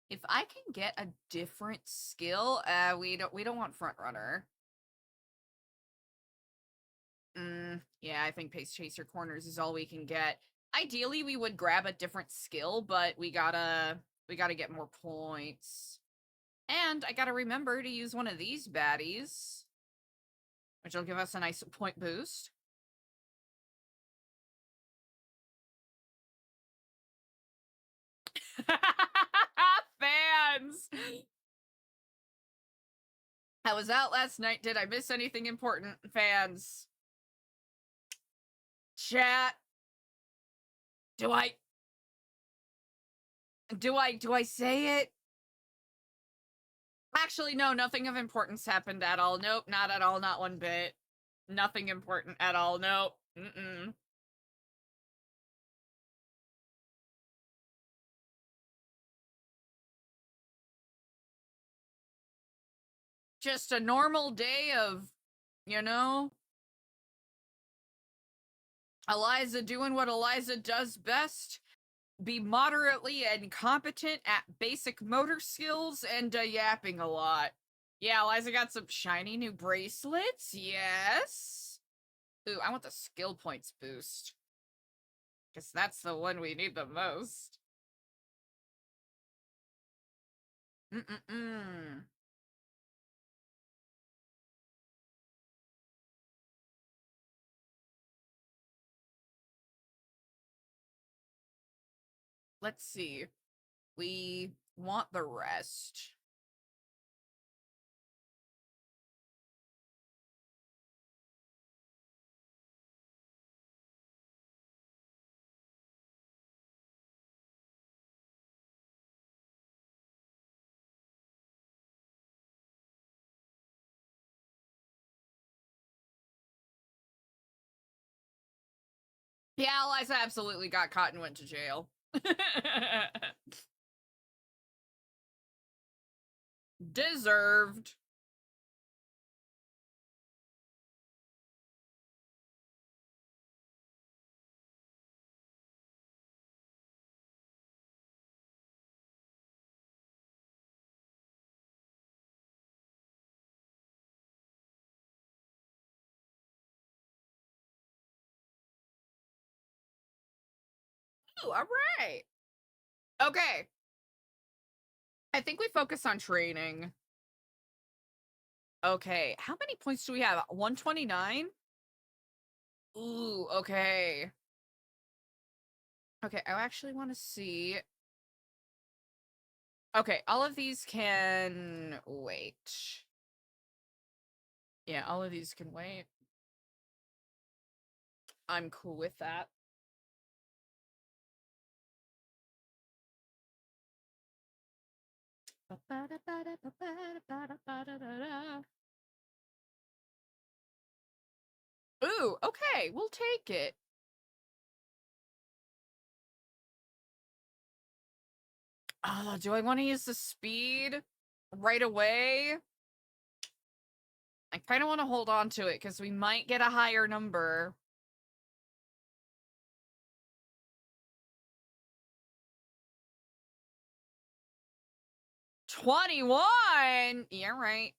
If I can get a different skill, we don't want front runner. Yeah, I think Pace Chaser Corners is all we can get. Ideally, we would grab a different skill, but we gotta get more points. And I gotta remember to use one of these baddies, which will give us a nice point boost. Fans! I was out last night. Did I miss anything important? Fans. Chat. Do I say it? Actually, no, nothing of importance happened at all. Nope, not at all, not one bit. Nothing important at all. Nope. Mm-mm. Just a normal day of, you know, Eliza doing what Eliza does best. Be moderately incompetent at basic motor skills and yapping a lot. Yeah, Eliza got some shiny new bracelets. Yes. Ooh, I want the skill points boost. Because that's the one we need the most. Mm-mm-mm. Let's see. We want the rest. Yeah, Eliza absolutely got caught and went to jail. Deserved. Ooh, all right. Okay. I think we focus on training. Okay, how many points do we have? 129? Ooh, okay. Okay, I actually want to see. Okay, all of these can wait. Yeah, all of these can wait. I'm cool with that. Ooh, okay, we'll take it. Do I want to use the speed right away? I kind of want to hold on to it because we might get a higher number. $21. Yeah, right.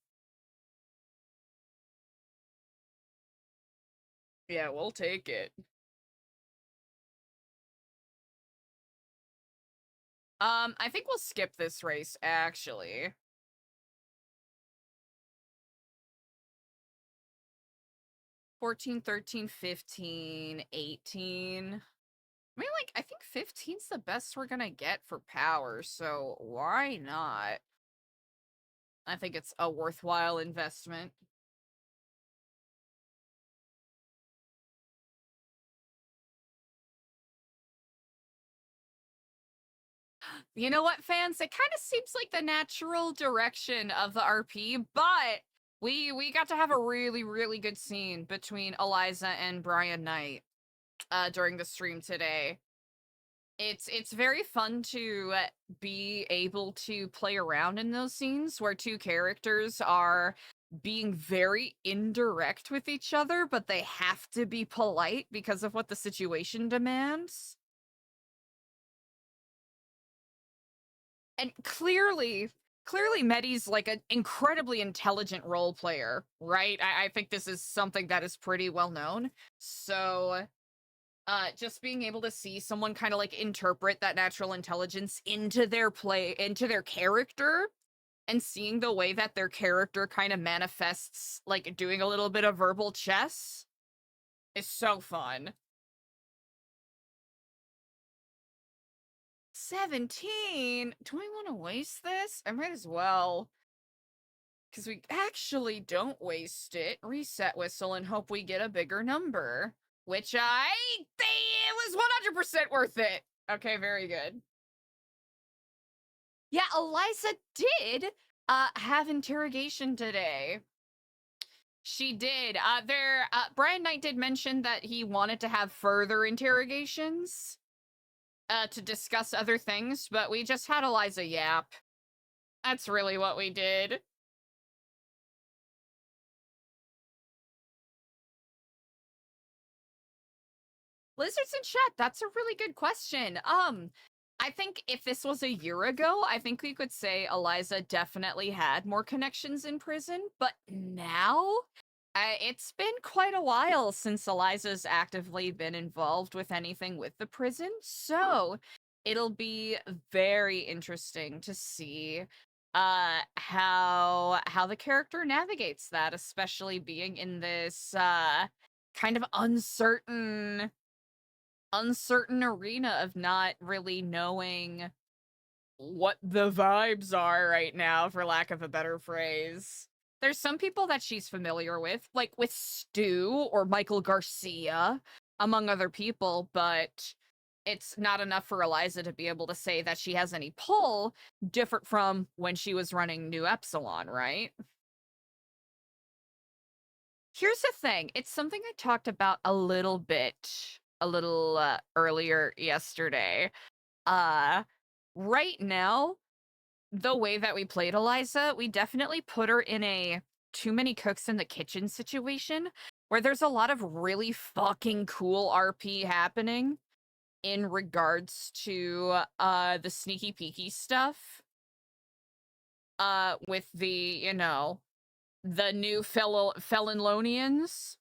Yeah, we'll take it. I think we'll skip this race, actually. 14, 13, 15, 18. I mean, like, I think 15's the best we're gonna get for power, so why not? I think it's a worthwhile investment. You know what, fans? It kind of seems like the natural direction of the RP, but we got to have a really, really good scene between Eliza and Brian Knight during the stream today. It's very fun to be able to play around in those scenes where two characters are being very indirect with each other, but they have to be polite because of what the situation demands. And clearly Medi's like an incredibly intelligent role player, right? I think this is something that is pretty well known. So just being able to see someone kind of like interpret that natural intelligence into their play, into their character, and seeing the way that their character kind of manifests, like doing a little bit of verbal chess, is so fun. 17? Do I want to waste this? I might as well. Because we actually don't waste it. Reset whistle and hope we get a bigger number. Which I think it was 100% worth it. Okay, very good. Yeah, Eliza did have interrogation today. She did. Brian Knight did mention that he wanted to have further interrogations to discuss other things, but we just had Eliza yap. That's really what we did. Lizards in chat, that's a really good question. I think if this was a year ago, I think we could say Eliza definitely had more connections in prison, but now it's been quite a while since Eliza's actively been involved with anything with the prison, so it'll be very interesting to see how the character navigates that, especially being in this kind of uncertain arena of not really knowing what the vibes are right now, for lack of a better phrase. There's some people that she's familiar with, like with Stu or Michael Garcia, among other people, but it's not enough for Eliza to be able to say that she has any pull, different from when she was running New Epsilon, right? Here's the thing. It's something I talked about a little bit, earlier yesterday. Uh, right now, the way that we played Eliza, we definitely put her in a too many cooks in the kitchen situation where there's a lot of really fucking cool RP happening in regards to the sneaky peeky stuff. With the new Felonlonians.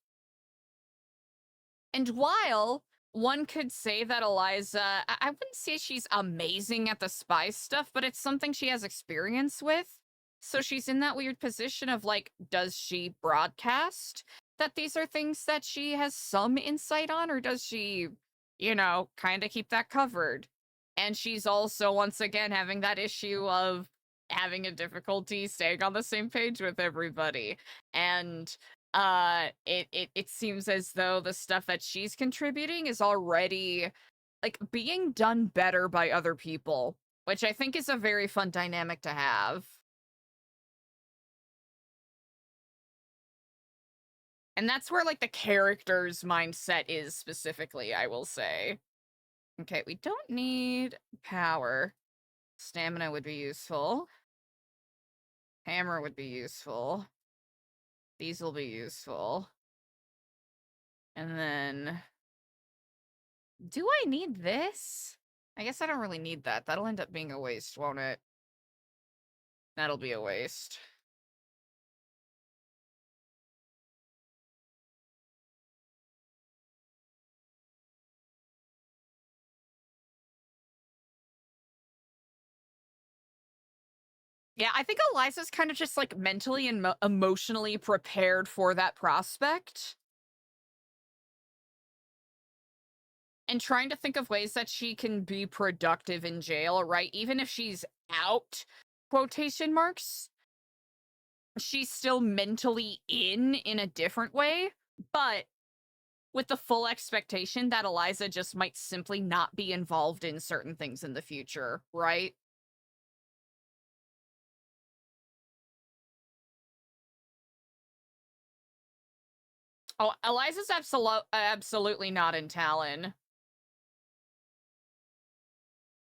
And while one could say that Eliza, I wouldn't say she's amazing at the spy stuff, but it's something she has experience with. So she's in that weird position of like, does she broadcast that these are things that she has some insight on, or does she, kind of keep that covered? And she's also, once again, having that issue of having a difficulty staying on the same page with everybody. And it seems as though the stuff that she's contributing is already like being done better by other people which I think is a very fun dynamic to have. And that's where, like, the character's mindset is specifically, I will say. Okay, we don't need power. Stamina would be useful. Hammer would be useful. These will be useful. And then... do I need this? I guess I don't really need that. That'll end up being a waste, won't it? That'll be a waste. Yeah, I think Eliza's kind of just, like, mentally and emotionally prepared for that prospect. And trying to think of ways that she can be productive in jail, right? Even if she's out, quotation marks, she's still mentally in a different way, but with the full expectation that Eliza just might simply not be involved in certain things in the future, right? Oh, Eliza's absolutely not in Talon.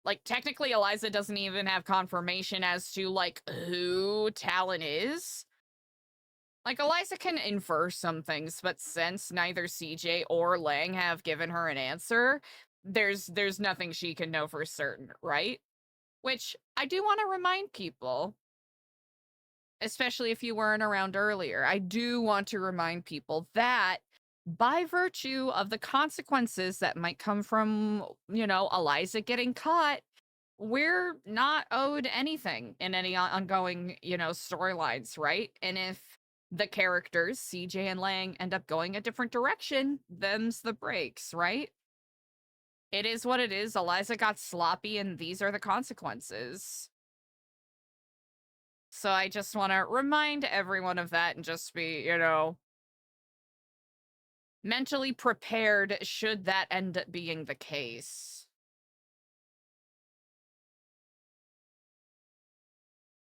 Like, technically, Eliza doesn't even have confirmation as to, like, who Talon is. Like, Eliza can infer some things, but since neither CJ or Lang have given her an answer, there's nothing she can know for certain, right? Which I do want to remind people, especially if you weren't around earlier, I do want to remind people that by virtue of the consequences that might come from, Eliza getting caught, we're not owed anything in any ongoing, storylines, right? And if the characters, CJ and Lang, end up going a different direction, them's the breaks, right? It is what it is. Eliza got sloppy, and these are the consequences. So I just want to remind everyone of that and just be, mentally prepared should that end up being the case.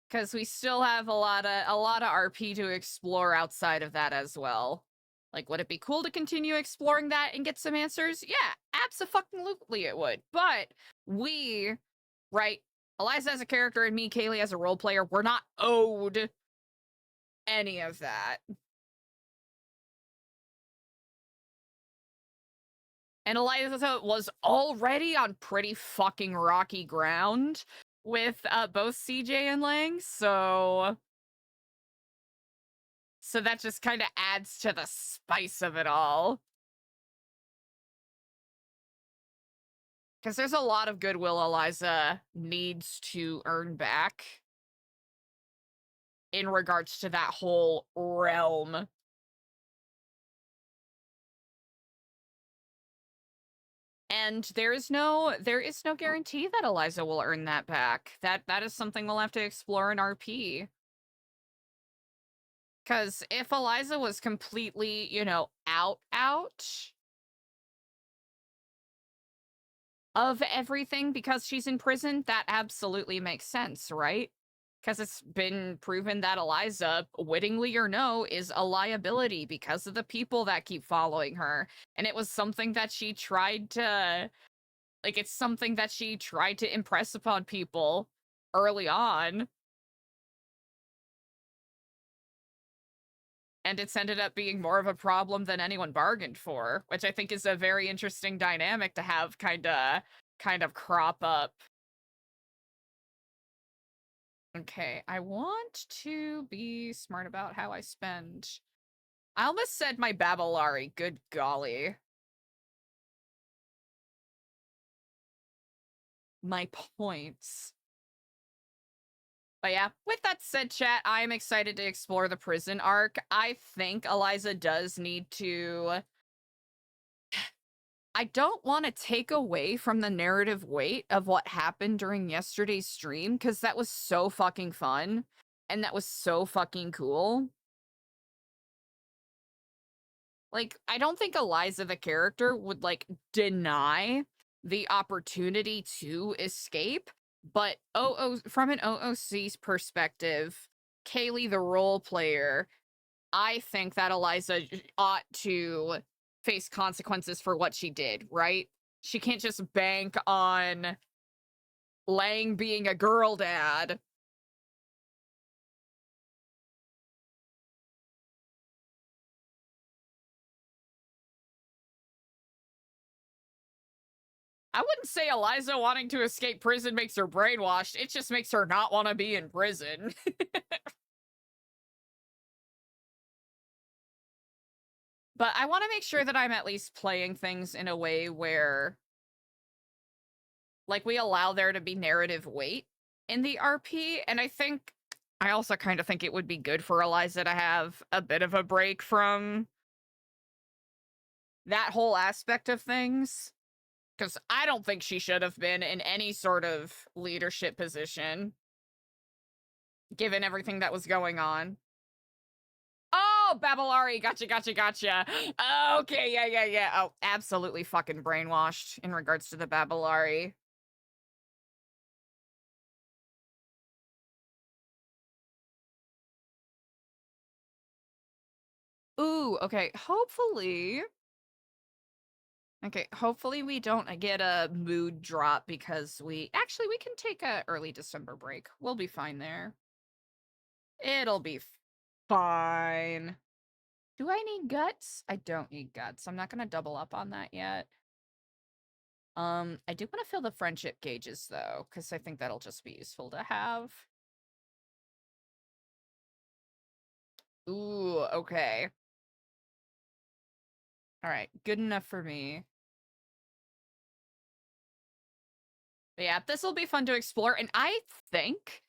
Because we still have a lot of RP to explore outside of that as well. Like, would it be cool to continue exploring that and get some answers? Yeah, abso-fucking-lutely it would. But we, right, Eliza as a character and me, Kaylee, as a role player, we're not owed any of that. And Eliza was already on pretty fucking rocky ground with both CJ and Lang, so that just kind of adds to the spice of it all. Because there's a lot of goodwill Eliza needs to earn back in regards to that whole realm. And there is no guarantee that Eliza will earn that back. That is something we'll have to explore in RP. Because if Eliza was completely, out of everything because she's in prison, that absolutely makes sense, right? Because it's been proven that Eliza, wittingly or no, is a liability because of the people that keep following her. And it was something that she tried to, like, it's something that she tried to impress upon people early on. And it's ended up being more of a problem than anyone bargained for, which I think is a very interesting dynamic to have kind of crop up. Okay, I want to be smart about how I spend. I almost said my Babylari, good golly. My points. But yeah, with that said, chat, I'm excited to explore the prison arc. I think Eliza does need to... I don't want to take away from the narrative weight of what happened during yesterday's stream, because that was so fucking fun, and that was so fucking cool. Like, I don't think Eliza, the character, would, like, deny the opportunity to escape, But from an OOC's perspective, Kaylee, the role player, I think that Eliza ought to face consequences for what she did, right? She can't just bank on Lang being a girl dad. I wouldn't say Eliza wanting to escape prison makes her brainwashed. It just makes her not want to be in prison. But I want to make sure that I'm at least playing things in a way where, like, we allow there to be narrative weight in the RP. And I also kind of think it would be good for Eliza to have a bit of a break from that whole aspect of things. Because I don't think she should have been in any sort of leadership position, given everything that was going on. Oh, Babylari, gotcha. Okay, yeah. Oh, absolutely fucking brainwashed in regards to the Babylari. Ooh, okay, hopefully... Okay, hopefully we don't get a mood drop because actually, we can take a early December break. We'll be fine there. It'll be fine. Do I need guts? I don't need guts. I'm not gonna double up on that yet. I do want to fill the friendship gauges though, because I think that'll just be useful to have. Ooh, okay. All right, good enough for me. But yeah, this will be fun to explore, and I think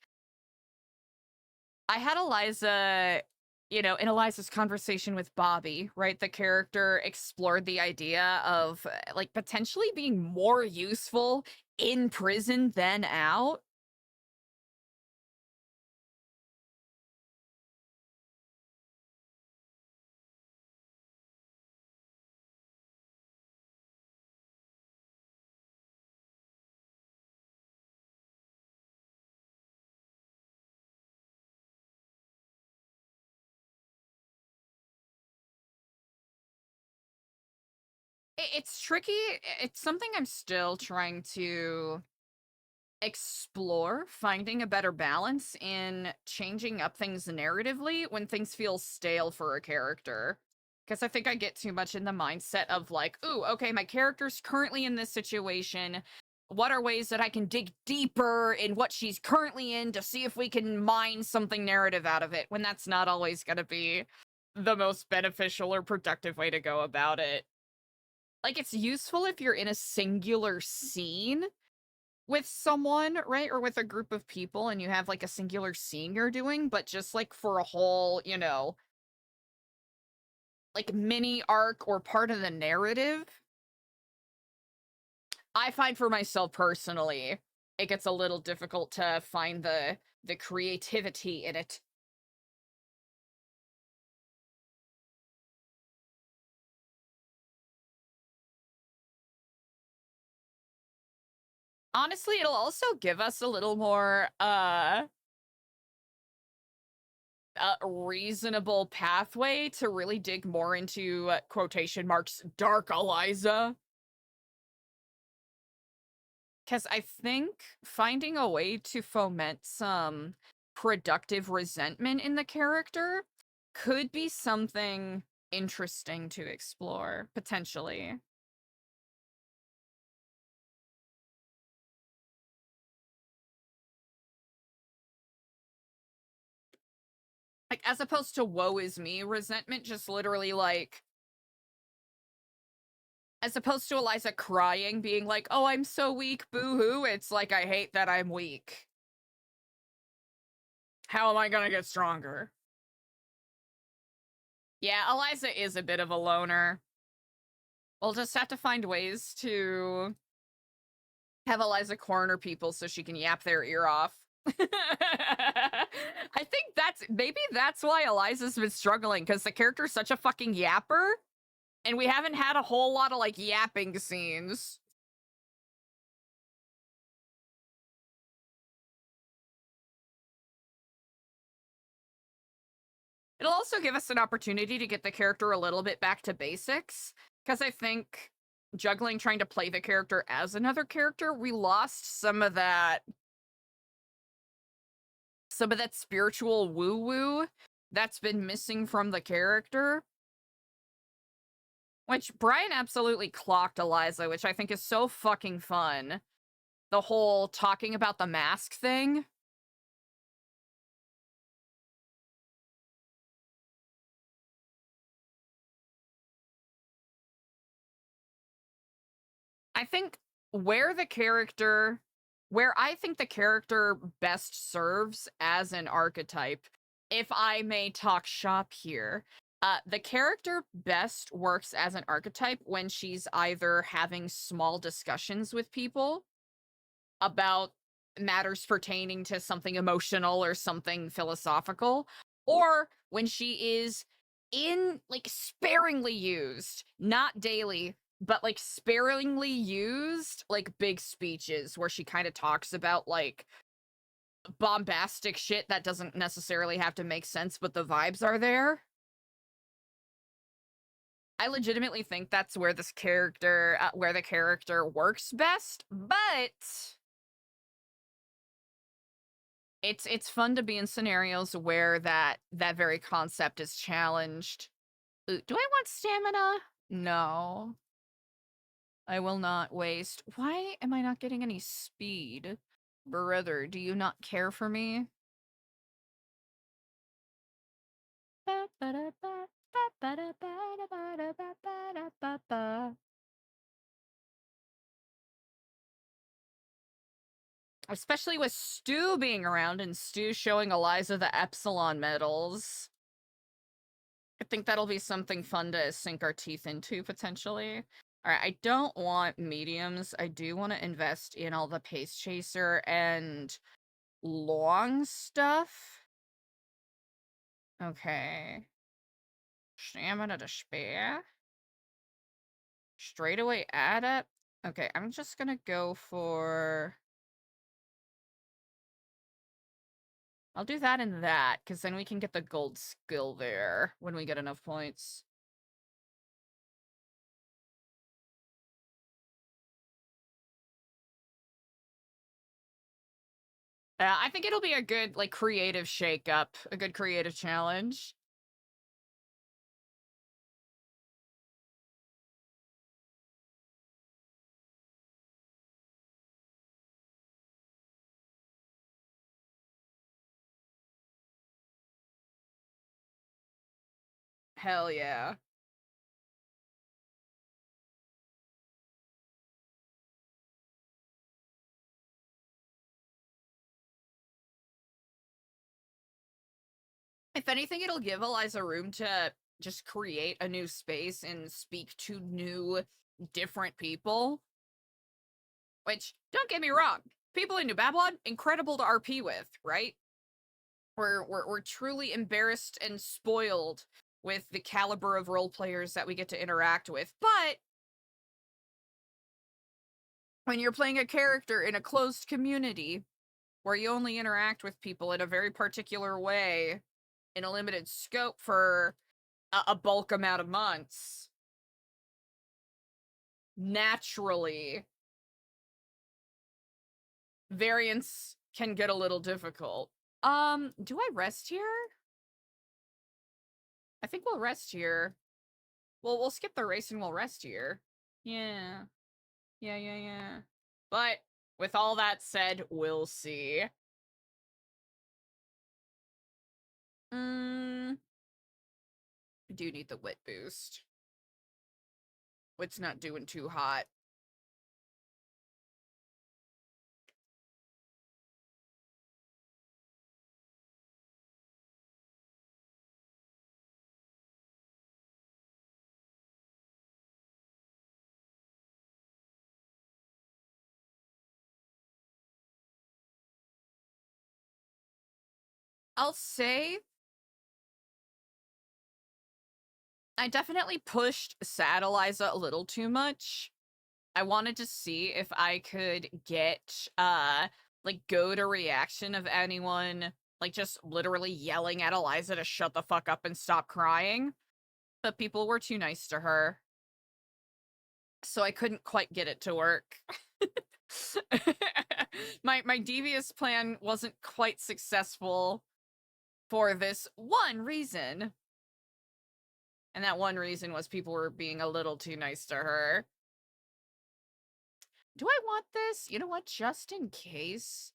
I had Eliza, in Eliza's conversation with Bobby, right? The character explored the idea of like potentially being more useful in prison than out. It's tricky. It's something I'm still trying to explore, finding a better balance in changing up things narratively when things feel stale for a character. Because I think I get too much in the mindset of like, ooh, okay, my character's currently in this situation. What are ways that I can dig deeper in what she's currently in to see if we can mine something narrative out of it, when that's not always going to be the most beneficial or productive way to go about it. Like, it's useful if you're in a singular scene with someone, right? Or with a group of people and you have like a singular scene you're doing, but just like for a whole, like mini arc or part of the narrative, I find for myself personally, it gets a little difficult to find the creativity in it. Honestly, it'll also give us a little more a reasonable pathway to really dig more into quotation marks dark Eliza. Because I think finding a way to foment some productive resentment in the character could be something interesting to explore, potentially. Like, as opposed to woe is me resentment, just literally like, as opposed to Eliza crying, being like, oh, I'm so weak, boo hoo, it's like, I hate that I'm weak. How am I gonna get stronger? Yeah, Eliza is a bit of a loner. We'll just have to find ways to have Eliza corner people so she can yap their ear off. I think maybe that's why Eliza's been struggling, because the character's such a fucking yapper, and we haven't had a whole lot of like yapping scenes. It'll also give us an opportunity to get the character a little bit back to basics, because I think juggling trying to play the character as another character, we lost some of that spiritual woo-woo that's been missing from the character, which Brian absolutely clocked Eliza, which I think is so fucking fun. The whole talking about the mask thing. I think where the character where I think the character best serves as an archetype, if I may talk shop here, the character best works as an archetype when she's either having small discussions with people about matters pertaining to something emotional or something philosophical, or when she is in like sparingly used, not daily, but like sparingly used, like big speeches where she kind of talks about like bombastic shit that doesn't necessarily have to make sense, but the vibes are there. I legitimately think that's where where the character works best, but it's fun to be in scenarios where that very concept is challenged. Ooh, do I want stamina? No. I will not waste. Why am I not getting any speed? Brother, do you not care for me? Especially with Stu being around and Stu showing Eliza the Epsilon medals. I think that'll be something fun to sink our teeth into, potentially. Alright, I don't want mediums. I do want to invest in all the Pace Chaser and long stuff. Okay. Stamina to spare. Straight away adept. Okay, I'm just gonna go for... I'll do that and that, because then we can get the gold skill there when we get enough points. I think it'll be a good, like, creative shake-up, a good creative challenge. Hell yeah. If anything, it'll give Eliza room to just create a new space and speak to new, different people. Which, don't get me wrong, people in New Babylon, incredible to RP with, right? We're truly embarrassed and spoiled with the caliber of role players that we get to interact with. But when you're playing a character in a closed community where you only interact with people in a very particular way in a limited scope for a bulk amount of months, naturally, variance can get a little difficult. Do I rest here? I think we'll rest here. Well, we'll skip the race and we'll rest here. Yeah. Yeah. But with all that said, we'll see. I do need the wit boost. Wit's not doing too hot. I'll say I definitely pushed Sad Eliza a little too much. I wanted to see if I could get, like, go to reaction of anyone like just literally yelling at Eliza to shut the fuck up and stop crying. But people were too nice to her, so I couldn't quite get it to work. My devious plan wasn't quite successful for this one reason. And that one reason was people were being a little too nice to her. Do I want this? You know what? Just in case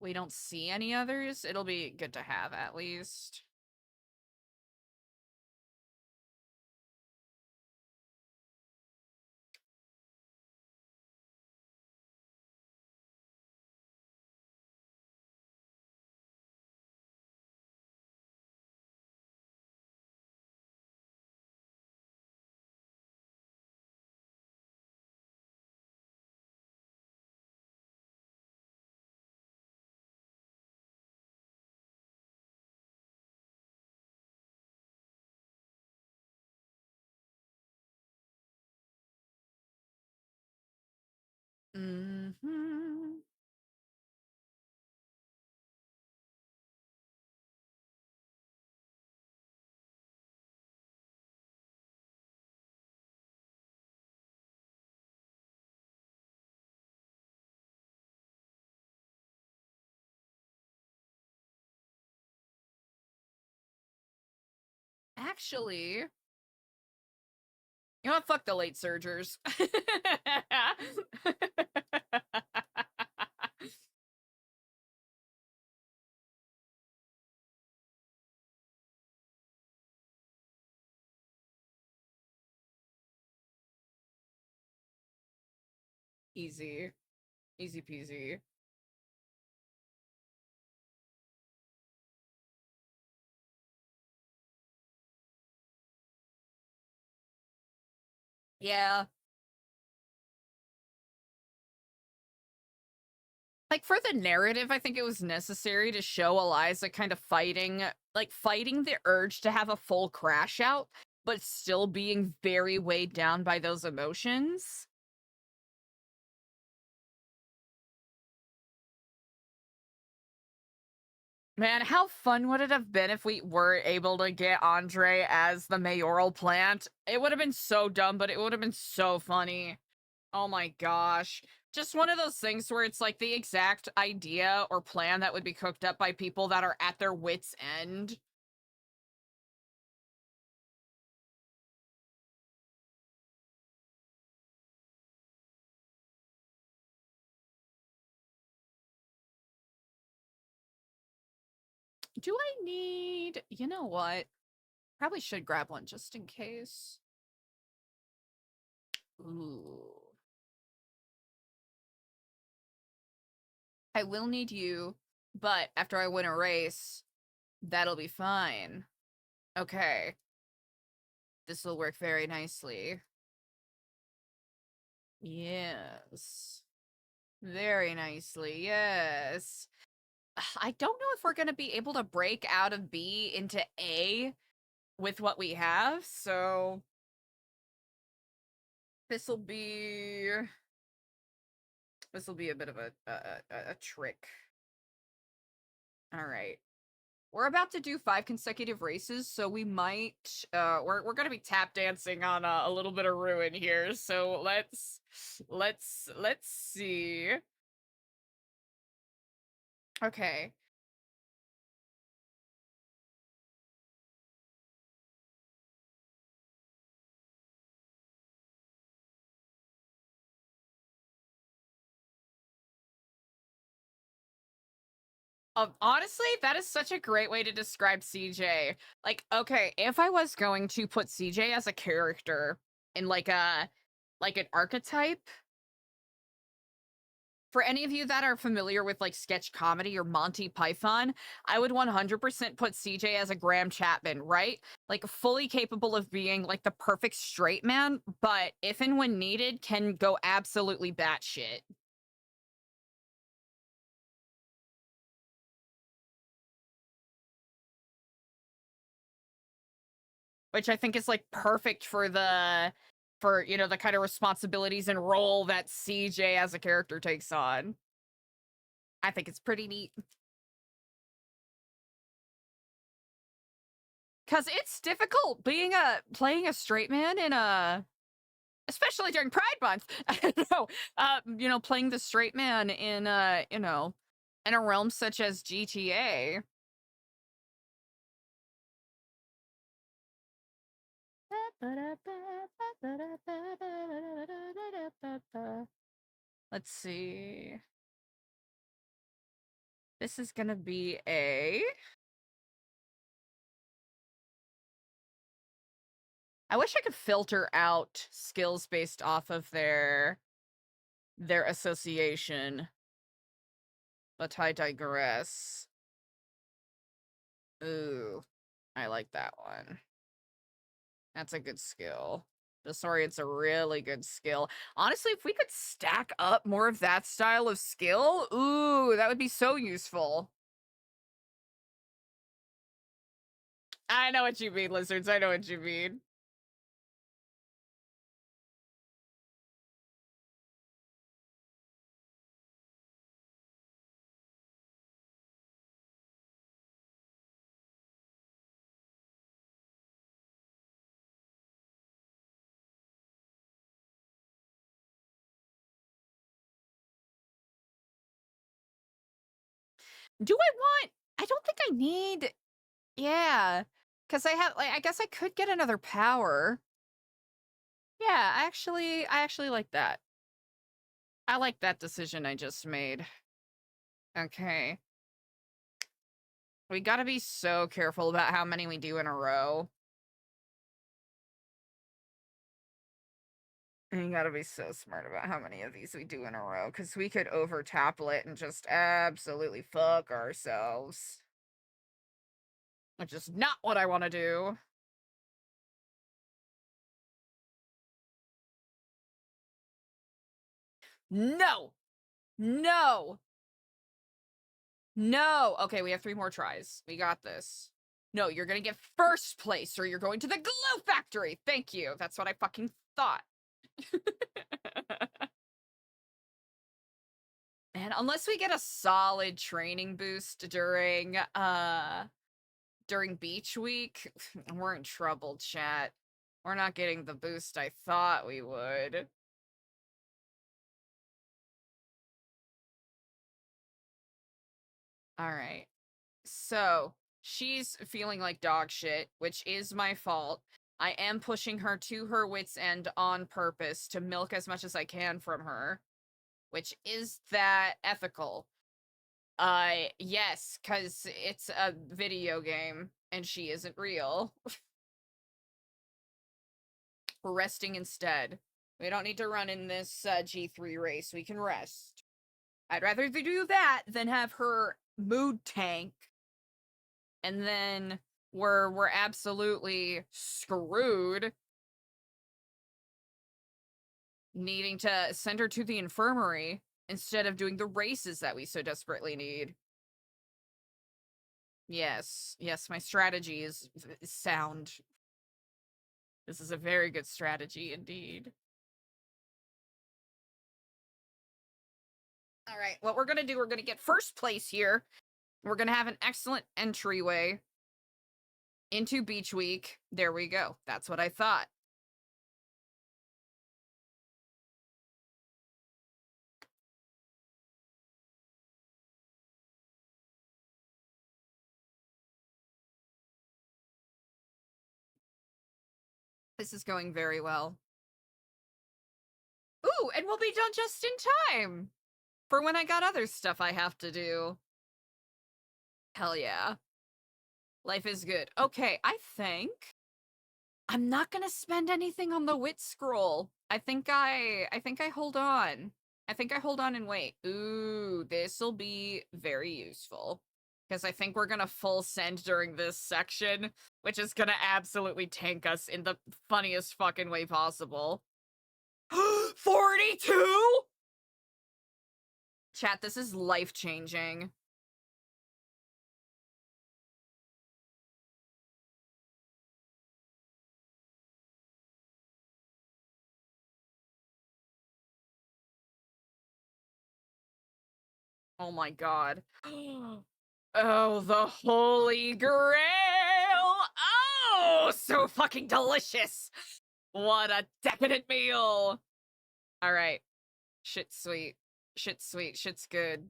we don't see any others, it'll be good to have at least. Hmm. Actually, you know what? Fuck the late surgers. Easy. Easy peasy. Yeah. Like, for the narrative, I think it was necessary to show Eliza kind of fighting the urge to have a full crash out, but still being very weighed down by those emotions. Man, how fun would it have been if we were able to get Andre as the mayoral plant? It would have been so dumb, but it would have been so funny. Oh my gosh. Just one of those things where it's like the exact idea or plan that would be cooked up by people that are at their wits' end. Do I need, you know what? Probably should grab one just in case. Ooh. I will need you, but after I win a race, that'll be fine. Okay. This will work very nicely. Yes. Very nicely, yes. I don't know if we're gonna be able to break out of B into A with what we have, so this'll be this'll be a bit of a trick. All right. We're about to do 5 consecutive races, so we might we're gonna be tap dancing on a little bit of ruin here. So let's see. Okay. Honestly, that is such a great way to describe CJ. Like, okay, if I was going to put CJ as a character in like an archetype, for any of you that are familiar with like sketch comedy or Monty Python, I would 100% put CJ as a Graham Chapman, right? Like fully capable of being like the perfect straight man, but if and when needed, can go absolutely batshit. Which I think is like perfect for the kind of responsibilities and role that CJ as a character takes on. I think it's pretty neat. 'Cause it's difficult playing a straight man in a especially during Pride Month. No, playing the straight man in in a realm such as GTA. Let's see. This is gonna be a I wish I could filter out skills based off of their association, but I digress. Ooh, I like that one. That's a good skill. Disorient's a really good skill. Honestly, if we could stack up more of that style of skill, ooh, that would be so useful. I know what you mean, lizards. I know what you mean. Do I want I don't think I need yeah. Because I guess I could get another power. Yeah, I actually like that. I like that decision I just made. Okay. We gotta be so careful about how many we do in a row. You gotta be so smart about how many of these we do in a row, because we could over taplet and just absolutely fuck ourselves. Which is not what I want to do. No! No! No! Okay, we have 3 more tries. We got this. No, you're gonna get first place, or you're going to the glue factory! Thank you! That's what I fucking thought. Man, unless we get a solid training boost during beach week, we're in trouble, chat. We're not getting the boost I thought we would. All right. So, she's feeling like dog shit, which is my fault. I am pushing her to her wits' end on purpose to milk as much as I can from her, which is that ethical? Yes, because it's a video game and she isn't real. We're resting instead. We don't need to run in this G3 race. We can rest. I'd rather do that than have her mood tank, and then we're absolutely screwed, needing to send her to the infirmary instead of doing the races that we so desperately need. Yes, yes, my strategy is sound. This is a very good strategy indeed. All right, what we're gonna do, we're gonna get first place here. We're gonna have an excellent entryway into Beach Week. There we go. That's what I thought. This is going very well. Ooh, and we'll be done just in time for when I got other stuff I have to do. Hell yeah. Life is good. Okay, I think I'm not gonna spend anything on the wit scroll. I think I hold on. I think I hold on and wait. Ooh, this'll be very useful. Because I think we're gonna full send during this section, which is gonna absolutely tank us in the funniest fucking way possible. 42? Chat, this is life-changing. Oh my god. Oh, the holy grail! so fucking delicious. What a decadent meal. All right. Shit's sweet. Shit's sweet. Shit's good.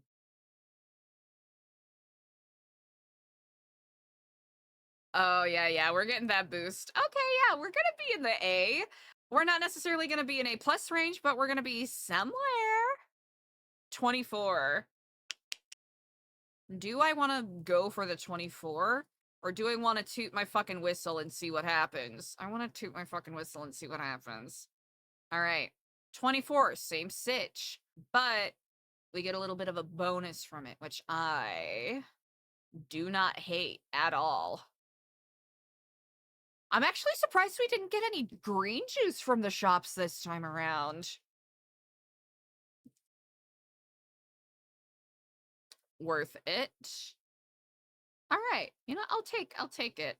Oh, yeah, yeah. We're getting that boost. Okay, yeah. We're gonna be in the A. We're not necessarily gonna be in A plus range, but we're gonna be somewhere. 24. Do I want to go for the 24? Or do I want to toot my fucking whistle and see what happens? I want to toot my fucking whistle and see what happens. All right. 24, same sitch. But we get a little bit of a bonus from it, which I do not hate at all. I'm actually surprised we didn't get any green juice from the shops this time around. Worth it. All right. You know, I'll take it.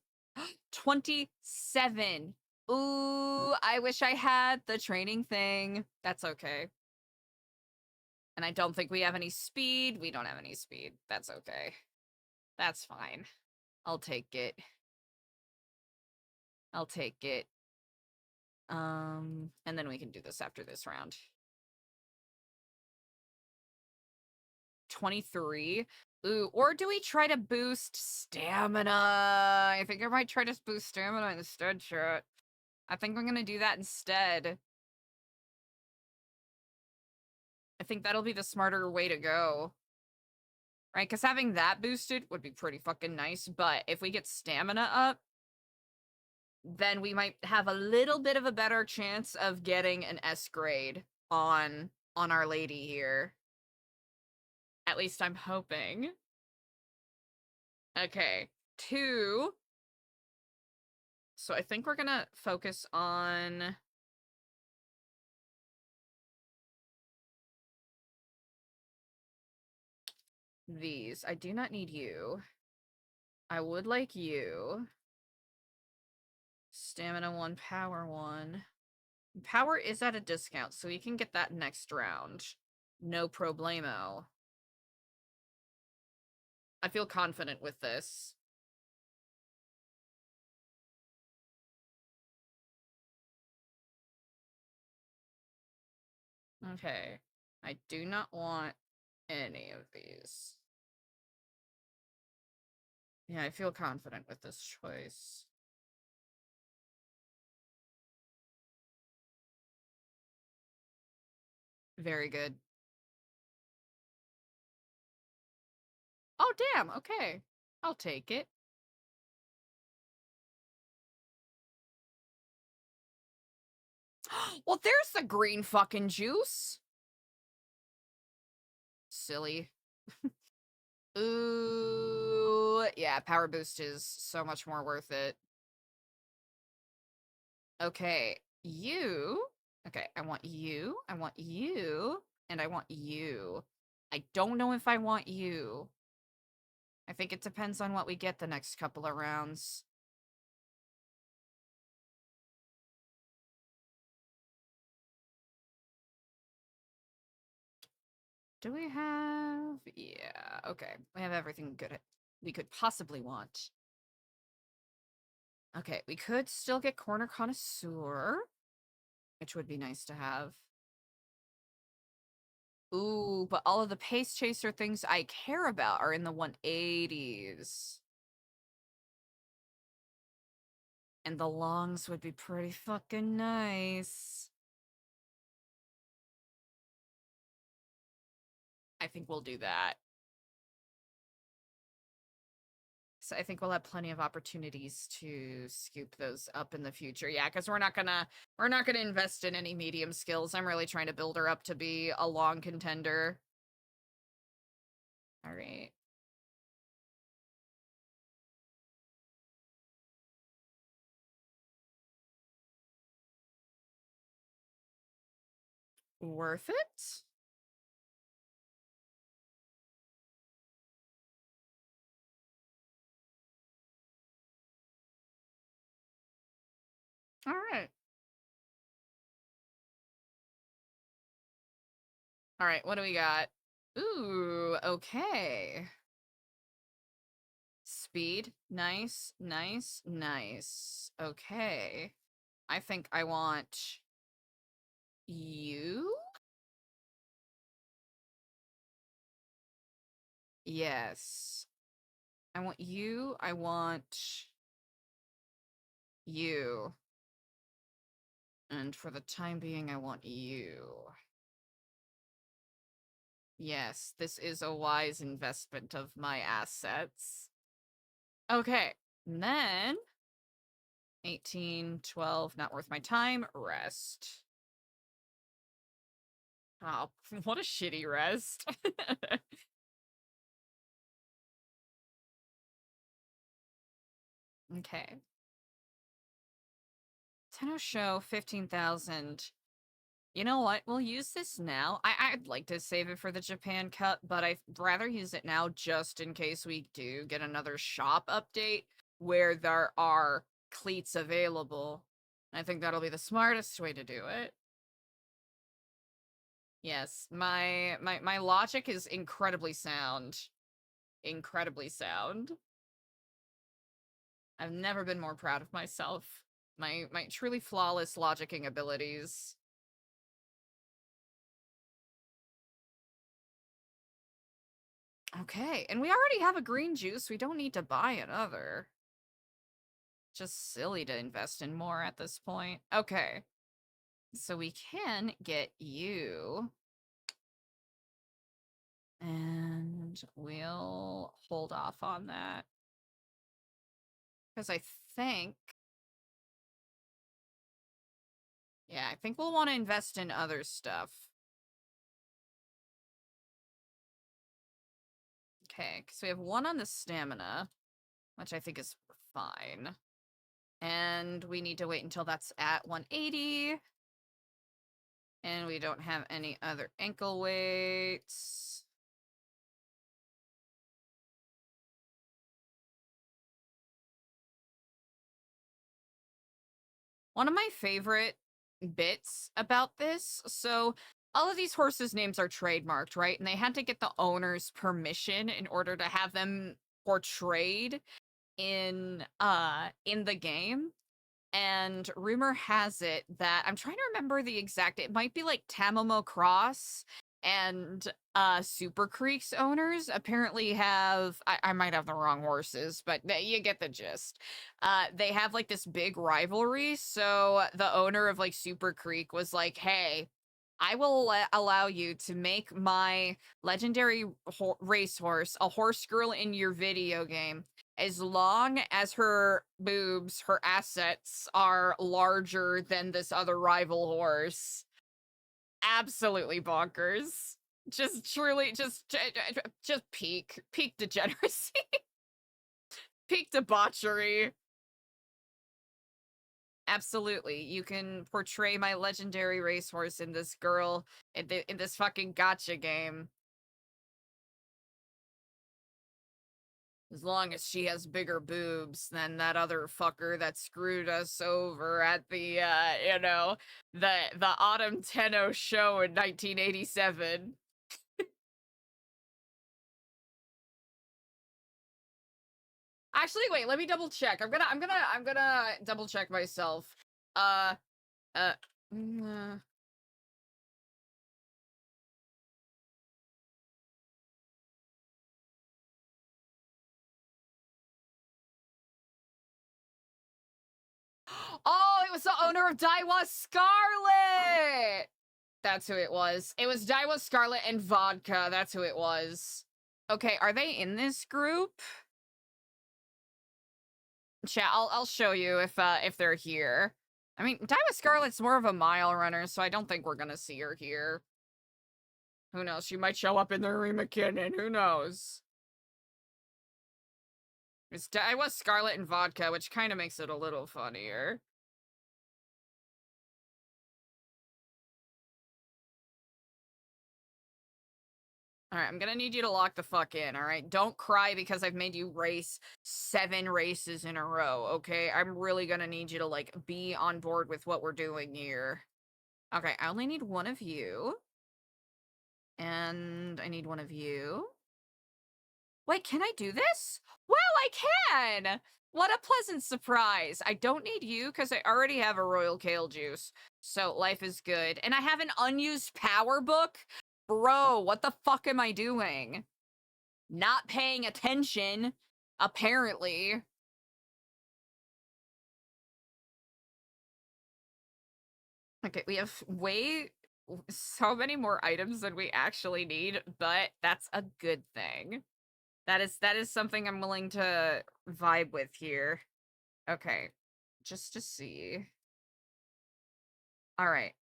27. Ooh, I wish I had the training thing. That's okay. And I don't think we have any speed. We don't have any speed. That's okay. That's fine. I'll take it. I'll take it. And then we can do this after this round. 23. Ooh, or do we try to boost stamina? I think I might try to boost stamina instead, chat. I think I'm gonna do that instead. I think that'll be the smarter way to go. Right? Because having that boosted would be pretty fucking nice, but if we get stamina up, then we might have a little bit of a better chance of getting an S grade on our lady here. At least I'm hoping. Okay, 2. So I think we're gonna focus on these. I do not need you. I would like you. Stamina 1, power 1. Power is at a discount, so we can get that next round. No problemo. I feel confident with this. Okay. I do not want any of these. Yeah, I feel confident with this choice. Very good. Oh, damn. Okay. I'll take it. Well, there's the green fucking juice. Silly. Ooh. Yeah, power boost is so much more worth it. Okay. You. Okay, I want you. I want you. And I want you. I don't know if I want you. I think it depends on what we get the next couple of rounds. Do we have... Yeah, okay. We have everything good we could possibly want. Okay, we could still get Corner Connoisseur, which would be nice to have. Ooh, but all of the Pace Chaser things I care about are in the 180s. And the longs would be pretty fucking nice. I think we'll do that. So I think we'll have plenty of opportunities to scoop those up in the future. Yeah, because we're not gonna invest in any medium skills. I'm really trying to build her up to be a long contender. All right. Worth it? All right. All right, what do we got? Ooh, okay. speed. Nice, nice, nice. Okay. I think I want you? Yes. I want you. I want you. And for the time being, I want you. Yes, this is a wise investment of my assets. Okay, and then 18, 12, not worth my time. Rest. Oh, what a shitty rest. Okay. Tenno show, 15,000. You know what? We'll use this now. I'd like to save it for the Japan Cup, but I'd rather use it now just in case we do get another shop update where there are cleats available. I think that'll be the smartest way to do it. Yes, my logic is incredibly sound. Incredibly sound. I've never been more proud of myself. My truly flawless logicking abilities. Okay, and we already have a green juice. We don't need to buy another. Just silly to invest in more at this point. Okay. So we can get you. And we'll hold off on that. Because I think... Yeah, I think we'll want to invest in other stuff. Okay, because we have one on the stamina, which I think is fine. And we need to wait until that's at 180. And we don't have any other ankle weights. One of my favorite bits about this, so all of these horses' names are trademarked, right? And they had to get the owner's permission in order to have them portrayed in the game. And rumor has it that I'm trying to remember the exact, it might be like Tamamo Cross and Super Creek's owners apparently have, I might have the wrong horses, but you get the gist. They have like this big rivalry, so the owner of like Super Creek was like, hey, I will allow you to make my legendary racehorse a horse girl in your video game as long as her boobs, her assets are larger than this other rival horse. Absolutely bonkers. Just truly, just peak degeneracy, peak debauchery. Absolutely, you can portray my legendary racehorse in this girl in this fucking gotcha game. As long as she has bigger boobs than that other fucker that screwed us over at the, the Autumn Tenno show in 1987. Actually, wait, let me double check. I'm gonna double check myself. Uh, uh, mm, uh. Oh, it was the owner of Daiwa Scarlet! That's who it was. It was Daiwa Scarlet and Vodka. That's who it was. Okay, are they in this group? Chat, I'll show you if they're here. I mean, Daiwa Scarlet's more of a mile runner, so I don't think we're gonna see her here. Who knows? She might show up in the McKinnon. Who knows? It's Daiwa Scarlet and Vodka, which kind of makes it a little funnier. Alright, I'm gonna need you to lock the fuck in, alright? Don't cry because I've made you race 7 races in a row, okay? I'm really gonna need you to, like, be on board with what we're doing here. Okay, I only need one of you. And I need one of you. Wait, can I do this? Wow, I can! What a pleasant surprise. I don't need you because I already have a royal kale juice. So life is good. And I have an unused power book? Bro, what the fuck am I doing? Not paying attention, apparently. Okay, we have so many more items than we actually need, but that's a good thing. That is something I'm willing to vibe with here. Okay, just to see. All right.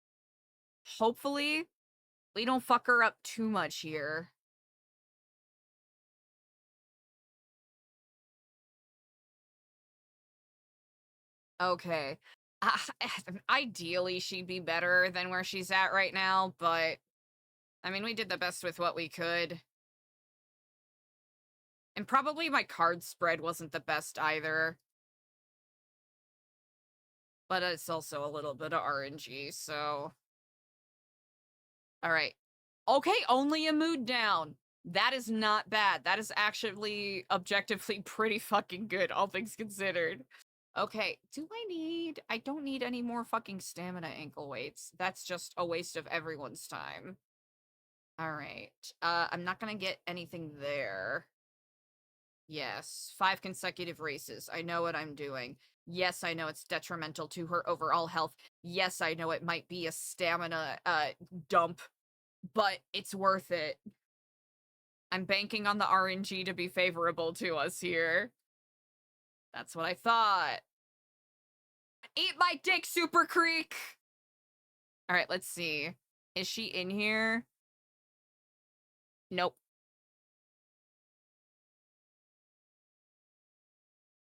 Hopefully, we don't fuck her up too much here. Okay. Uh, Ideally, she'd be better than where she's at right now, but I mean, we did the best with what we could. And probably my card spread wasn't the best either. But it's also a little bit of RNG, so. All right. Okay, only a mood down. That is not bad. That is actually objectively pretty fucking good, all things considered. Okay, I don't need any more fucking stamina ankle weights. That's just a waste of everyone's time. All right. I'm not gonna get anything there. Yes, 5 consecutive races. I know what I'm doing. Yes, I know it's detrimental to her overall health. Yes, I know it might be a stamina dump, but it's worth it. I'm banking on the RNG to be favorable to us here. That's what I thought. Eat my dick, Super Creek! All right, let's see. Is she in here? Nope.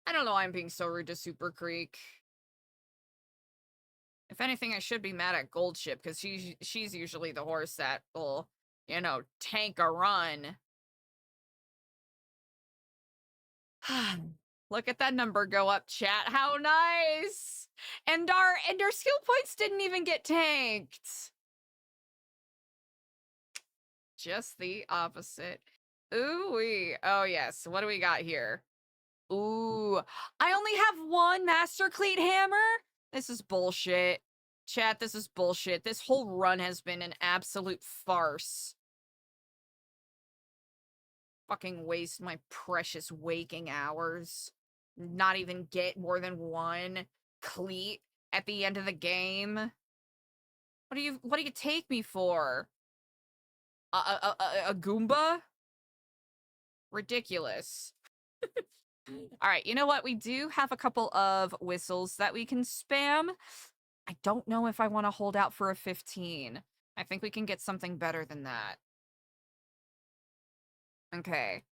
I don't know why I'm being so rude to Super Creek. If anything, I should be mad at Goldship, because she's usually the horse that will, you know, tank a run. Look at that number go up, chat. How nice! And our skill points didn't even get tanked. Just the opposite. Ooh-wee. Oh, yes. What do we got here? Ooh. I only have one Master Cleat Hammer? This is bullshit. Chat, this is bullshit. This whole run has been an absolute farce. Fucking waste my precious waking hours. Not even get more than one cleat at the end of the game. What do you take me for? A Goomba? Ridiculous. All right, you know what? We do have a couple of whistles that we can spam. I don't know if I want to hold out for a 15. I think we can get something better than that. Okay.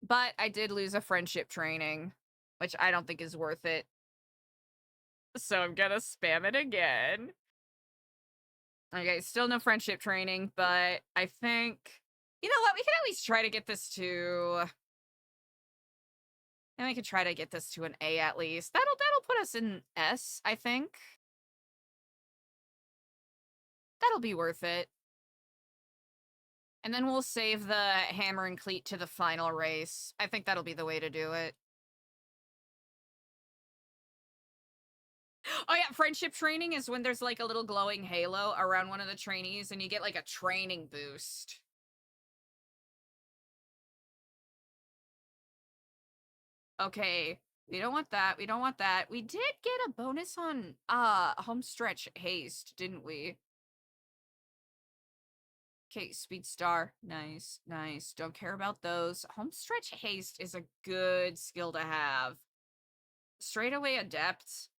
But I did lose a friendship training, which I don't think is worth it. So I'm gonna spam it again. Okay, still no friendship training, but I think... You know what? We can at least try to get this to... And we could try to get this to an A at least. That'll put us in S, I think. That'll be worth it. And then we'll save the hammer and cleat to the final race. I think that'll be the way to do it. Oh yeah, friendship training is when there's like a little glowing halo around one of the trainees and you get like a training boost. Okay, we don't want that. We don't want that. We did get a bonus on homestretch haste, didn't we? Okay, speed star. Nice, nice. Don't care about those. Homestretch haste is a good skill to have. Straightaway adept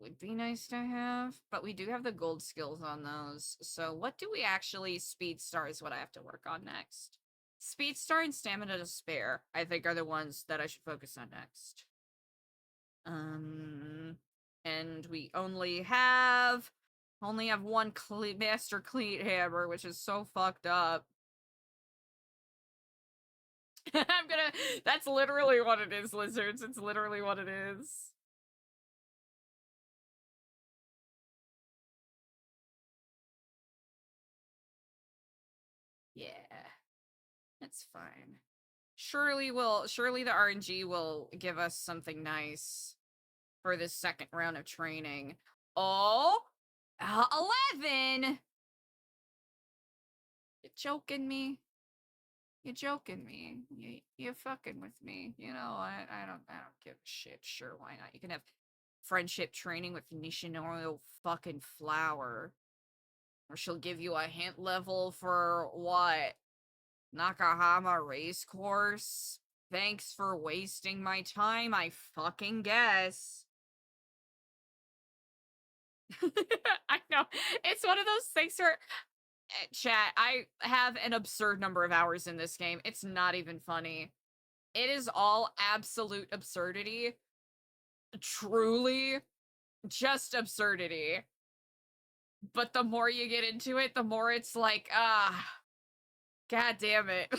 would be nice to have, but we do have the gold skills on those. So what do we actually... Speed star is what I have to work on next. Speed star and stamina to spare, I think, are the ones that I should focus on next. And we only have one master cleat hammer, which is so fucked up. That's literally what it is, lizards. It's literally what it is. Yeah. That's fine. surely the RNG will give us something nice for this second round of training. Oh, 11. You joking me? You joking me? You fucking with me? You know what? I don't give a shit. Sure, why not? You can have friendship training with Nishinorio fucking Flower, or she'll give you a hint level for what? Nakahama race course? Thanks for wasting my time, I fucking guess. I know. It's one of those things where, chat, I have an absurd number of hours in this game. It's not even funny. It is all absolute absurdity. Truly, just absurdity. But the more you get into it, the more it's like, god damn it.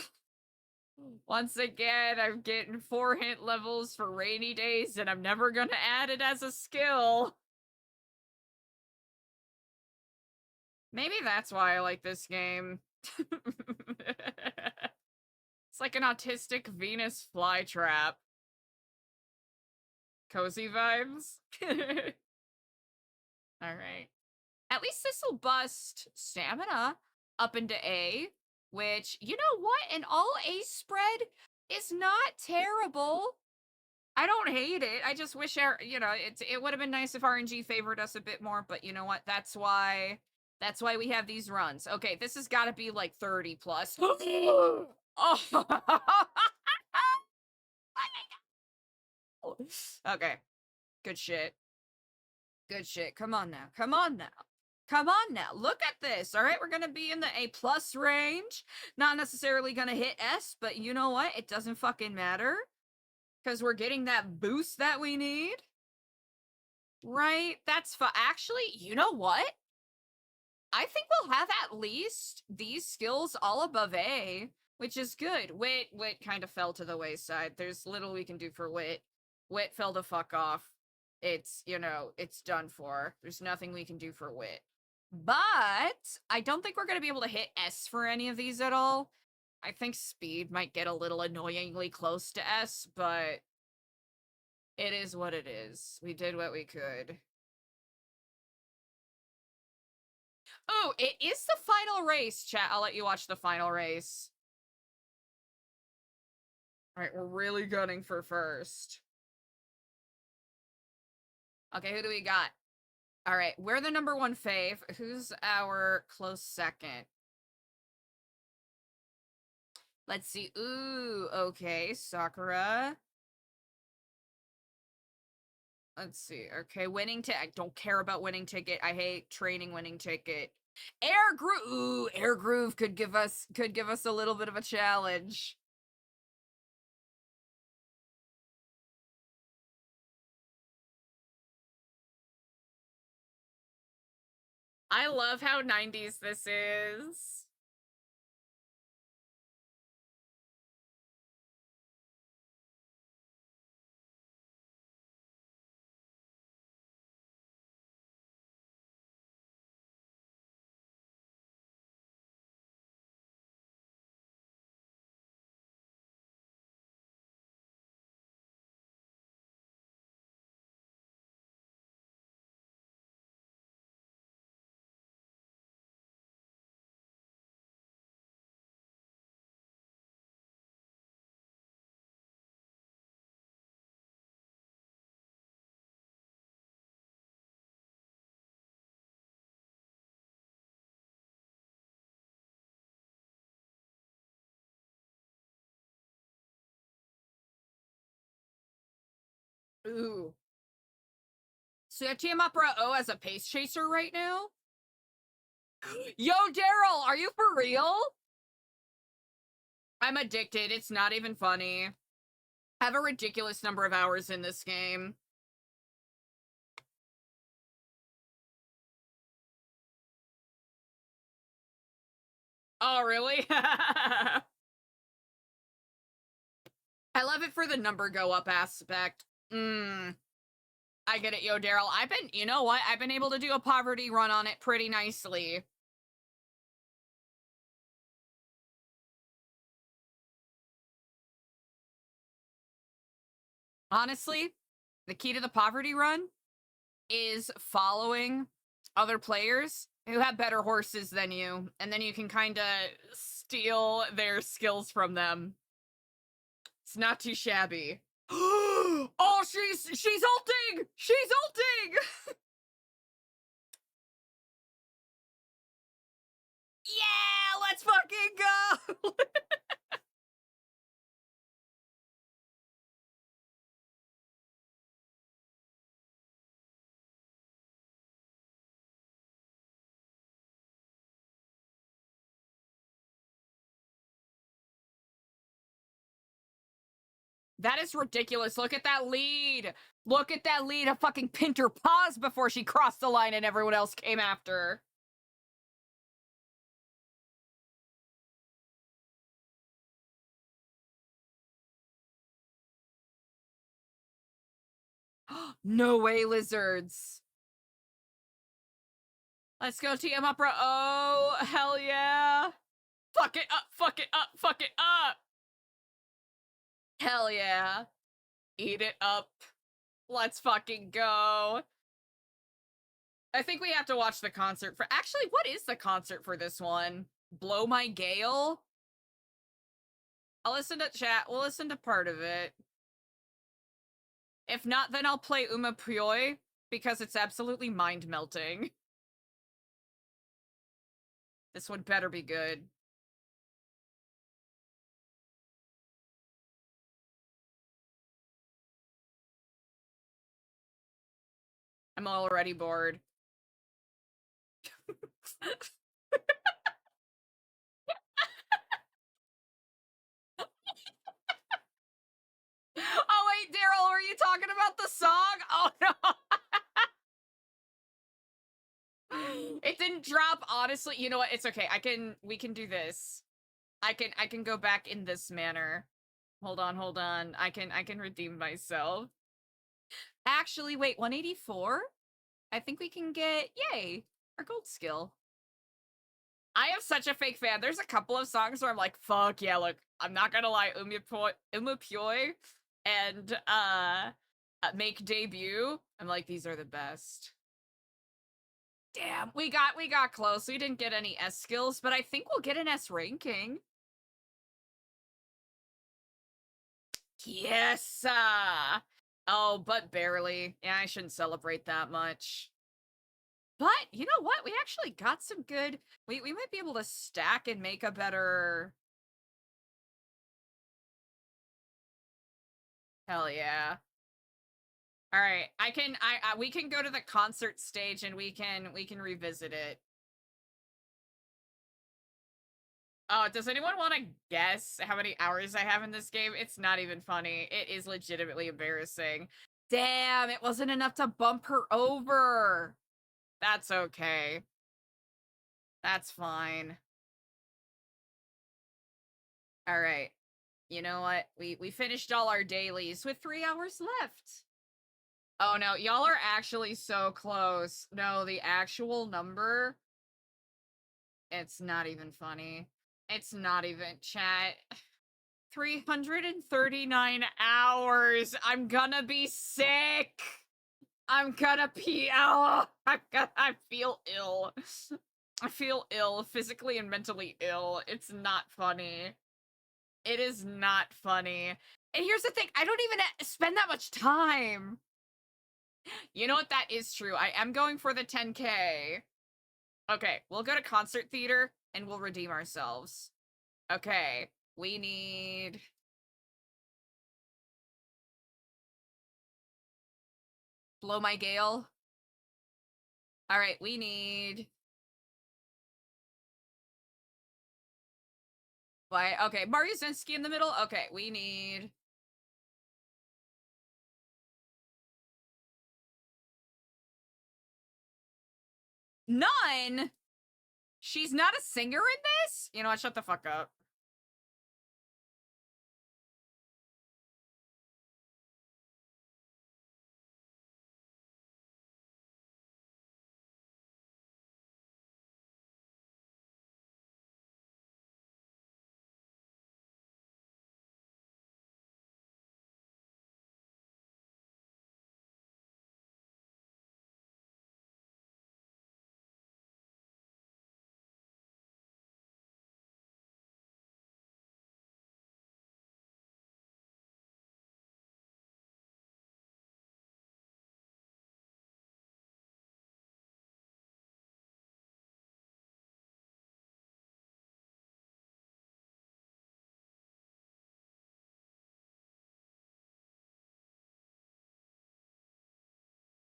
Once again, I'm getting 4 hint levels for rainy days, and I'm never gonna add it as a skill. Maybe that's why I like this game. It's like an autistic Venus flytrap. Cozy vibes? Alright. At least this'll bust stamina up into A, which, you know what? An all A spread is not terrible. I don't hate it. I just wish it would have been nice if RNG favored us a bit more, but you know what? That's why we have these runs. Okay, this has got to be like 30 plus. Oh. Okay. Good shit. Good shit. Come on now. Come on now. Come on now. Look at this. All right, we're going to be in the A plus range. Not necessarily going to hit S, but you know what? It doesn't fucking matter. Because we're getting that boost that we need. Right? That's actually, you know what? I think we'll have at least these skills all above A, which is good. Wit kind of fell to the wayside. There's little we can do for Wit. Wit fell the fuck off. It's, it's done for. There's nothing we can do for Wit. But I don't think we're going to be able to hit S for any of these at all. I think speed might get a little annoyingly close to S, but it is what it is. We did what we could. Oh, it is the final race, chat. I'll let you watch the final race. All right, we're really gunning for first. Okay, who do we got? All right, we're the number 1 fave. Who's our close second? Let's see. Ooh, okay, Sakura. Let's see. Okay, winning ticket. I don't care about winning ticket. I hate training winning ticket. Air Groove. Ooh, Air Groove could give us a little bit of a challenge. I love how 90s this is. Ooh. So you team up O as a pace chaser right now? Yo, Daryl, are you for real? I'm addicted. It's not even funny. I have a ridiculous number of hours in this game. Oh, really? I love it for the number go up aspect. I get it, yo, Daryl. You know what? I've been able to do a poverty run on it pretty nicely. Honestly, the key to the poverty run is following other players who have better horses than you, and then you can kind of steal their skills from them. It's not too shabby. Oh, she's ulting! She's ulting! Yeah, let's fucking go! That is ridiculous. Look at that lead. Look at that lead. A fucking Pinter paused before she crossed the line and everyone else came after. No way, lizards. Let's go TM Opera. Oh, hell yeah. Fuck it up, fuck it up, fuck it up. Hell yeah. Eat it up. Let's fucking go. I think we have to watch the concert for. Actually, what is the concert for this one? Blow My Gale? I'll listen to chat. We'll listen to part of it. If not, then I'll play Uma Pyoy because it's absolutely mind melting. This one better be good. I'm already bored. Oh wait, Daryl, were you talking about the song? Oh no. It didn't drop, honestly. You know what? It's okay. We can do this. I can go back in this manner. Hold on, hold on. I can redeem myself. Actually, wait, 184? I think we can get, yay, our gold skill. I am such a fake fan. There's a couple of songs where I'm like, fuck yeah, look, I'm not gonna lie, Uma Pyoy and Make Debut. I'm like, these are the best. Damn, we got close. We didn't get any S skills, but I think we'll get an S ranking. Yes! Oh, but barely. Yeah, I shouldn't celebrate that much. But, you know what? We actually got some good... We might be able to stack and make a better... Hell yeah. Alright, we can go to the concert stage and we can revisit it. Oh, does anyone want to guess how many hours I have in this game? It's not even funny. It is legitimately embarrassing. Damn, it wasn't enough to bump her over. That's okay. That's fine. All right. You know what? We finished all our dailies with 3 hours left. Oh no, y'all are actually so close. No, the actual number, it's not even funny. It's not even chat. 339 hours. I'm gonna be sick. I'm gonna pee. Oh, I feel ill. I feel ill, physically and mentally ill. It's not funny. It is not funny. And here's the thing, I don't even spend that much time. You know what? That is true. I am going for the 10K. Okay, we'll go to concert theater and we'll redeem ourselves. Okay, we need... Blow My Gale. All right, we need... Why? Okay, Mario Zensky in the middle. Okay, we need... None? She's not a singer in this? You know what? Shut the fuck up.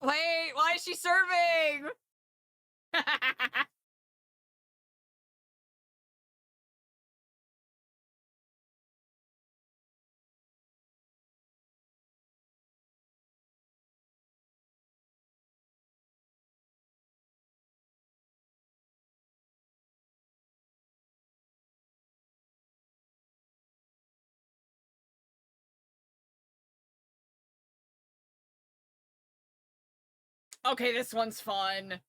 Wait, why is she serving? Okay, this one's fun.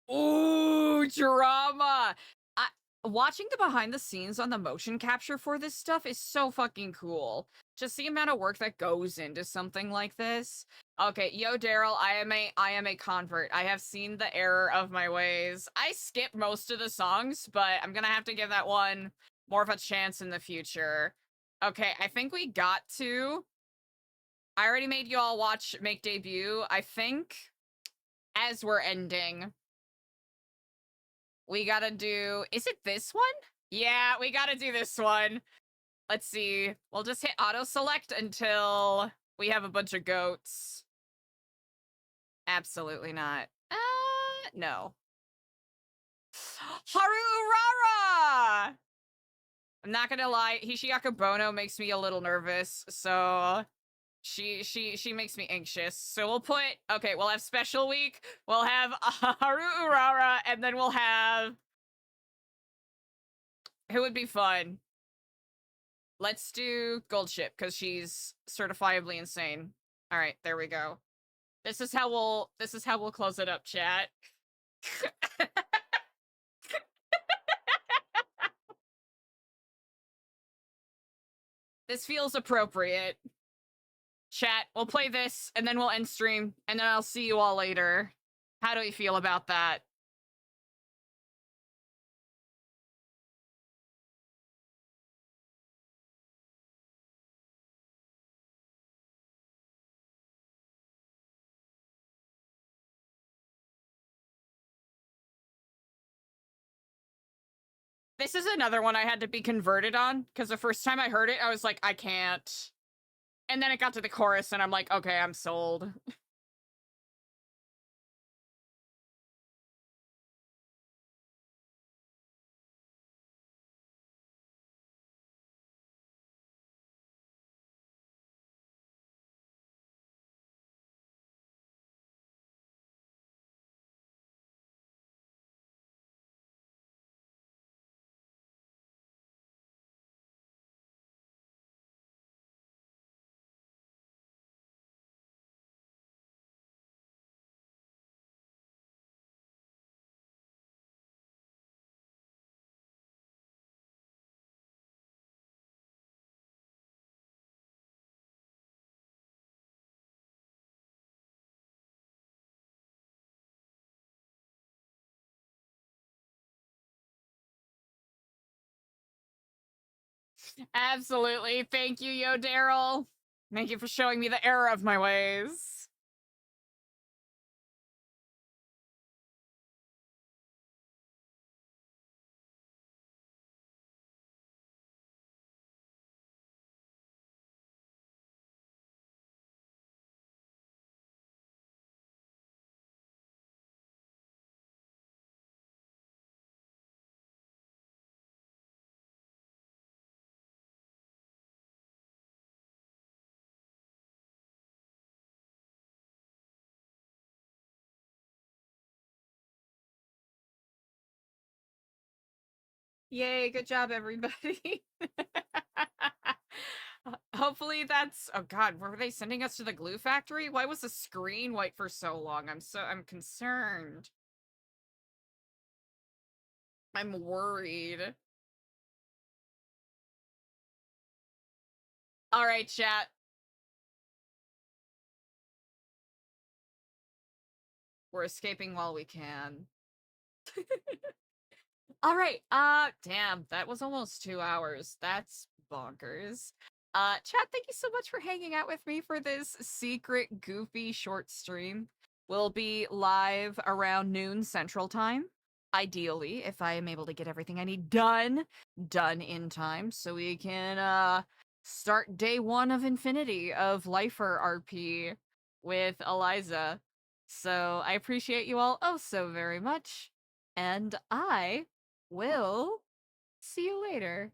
Ooh, drama. I Watching the behind the scenes on the motion capture for this stuff is so fucking cool. Just the amount of work that goes into something like this. Okay, yo, Daryl, I am a convert. I have seen the error of my ways. I skip most of the songs, but I'm gonna have to give that one more of a chance in the future. Okay, I think we got to. I already made you all watch Make Debut. I think as we're ending, we gotta do, is it this one? Yeah, we gotta do this one. Let's see. We'll just hit auto select until we have a bunch of goats. Absolutely not. No. Haru Urara! I'm not gonna lie, Hishiaka Bono makes me a little nervous, so she makes me anxious. So we'll put, okay, we'll have special week, we'll have Haru Urara, and then we'll have, who would be fun? Let's do Gold Ship because she's certifiably insane. All right, there we go. This is how we'll close it up, chat. This feels appropriate. Chat, we'll play this and then we'll end stream and then I'll see you all later. How do we feel about that? This is another one I had to be converted on because the first time I heard it, I was like, I can't. And then it got to the chorus and I'm like, okay, I'm sold. Absolutely. Thank you, Yo Daryl. Thank you for showing me the error of my ways. Yay, good job, everybody. Hopefully that's oh god, were they sending us to the glue factory? Why was the screen white for so long? I'm concerned. I'm worried. All right, chat. We're escaping while we can. All right. Damn, that was almost 2 hours. That's bonkers. Chat, thank you so much for hanging out with me for this secret goofy short stream. We'll be live around noon Central Time. Ideally, if I am able to get everything I need done in time so we can start day 1 of Infinity of Lifer RP with Eliza. So, I appreciate you all oh so very much. And I will see you later.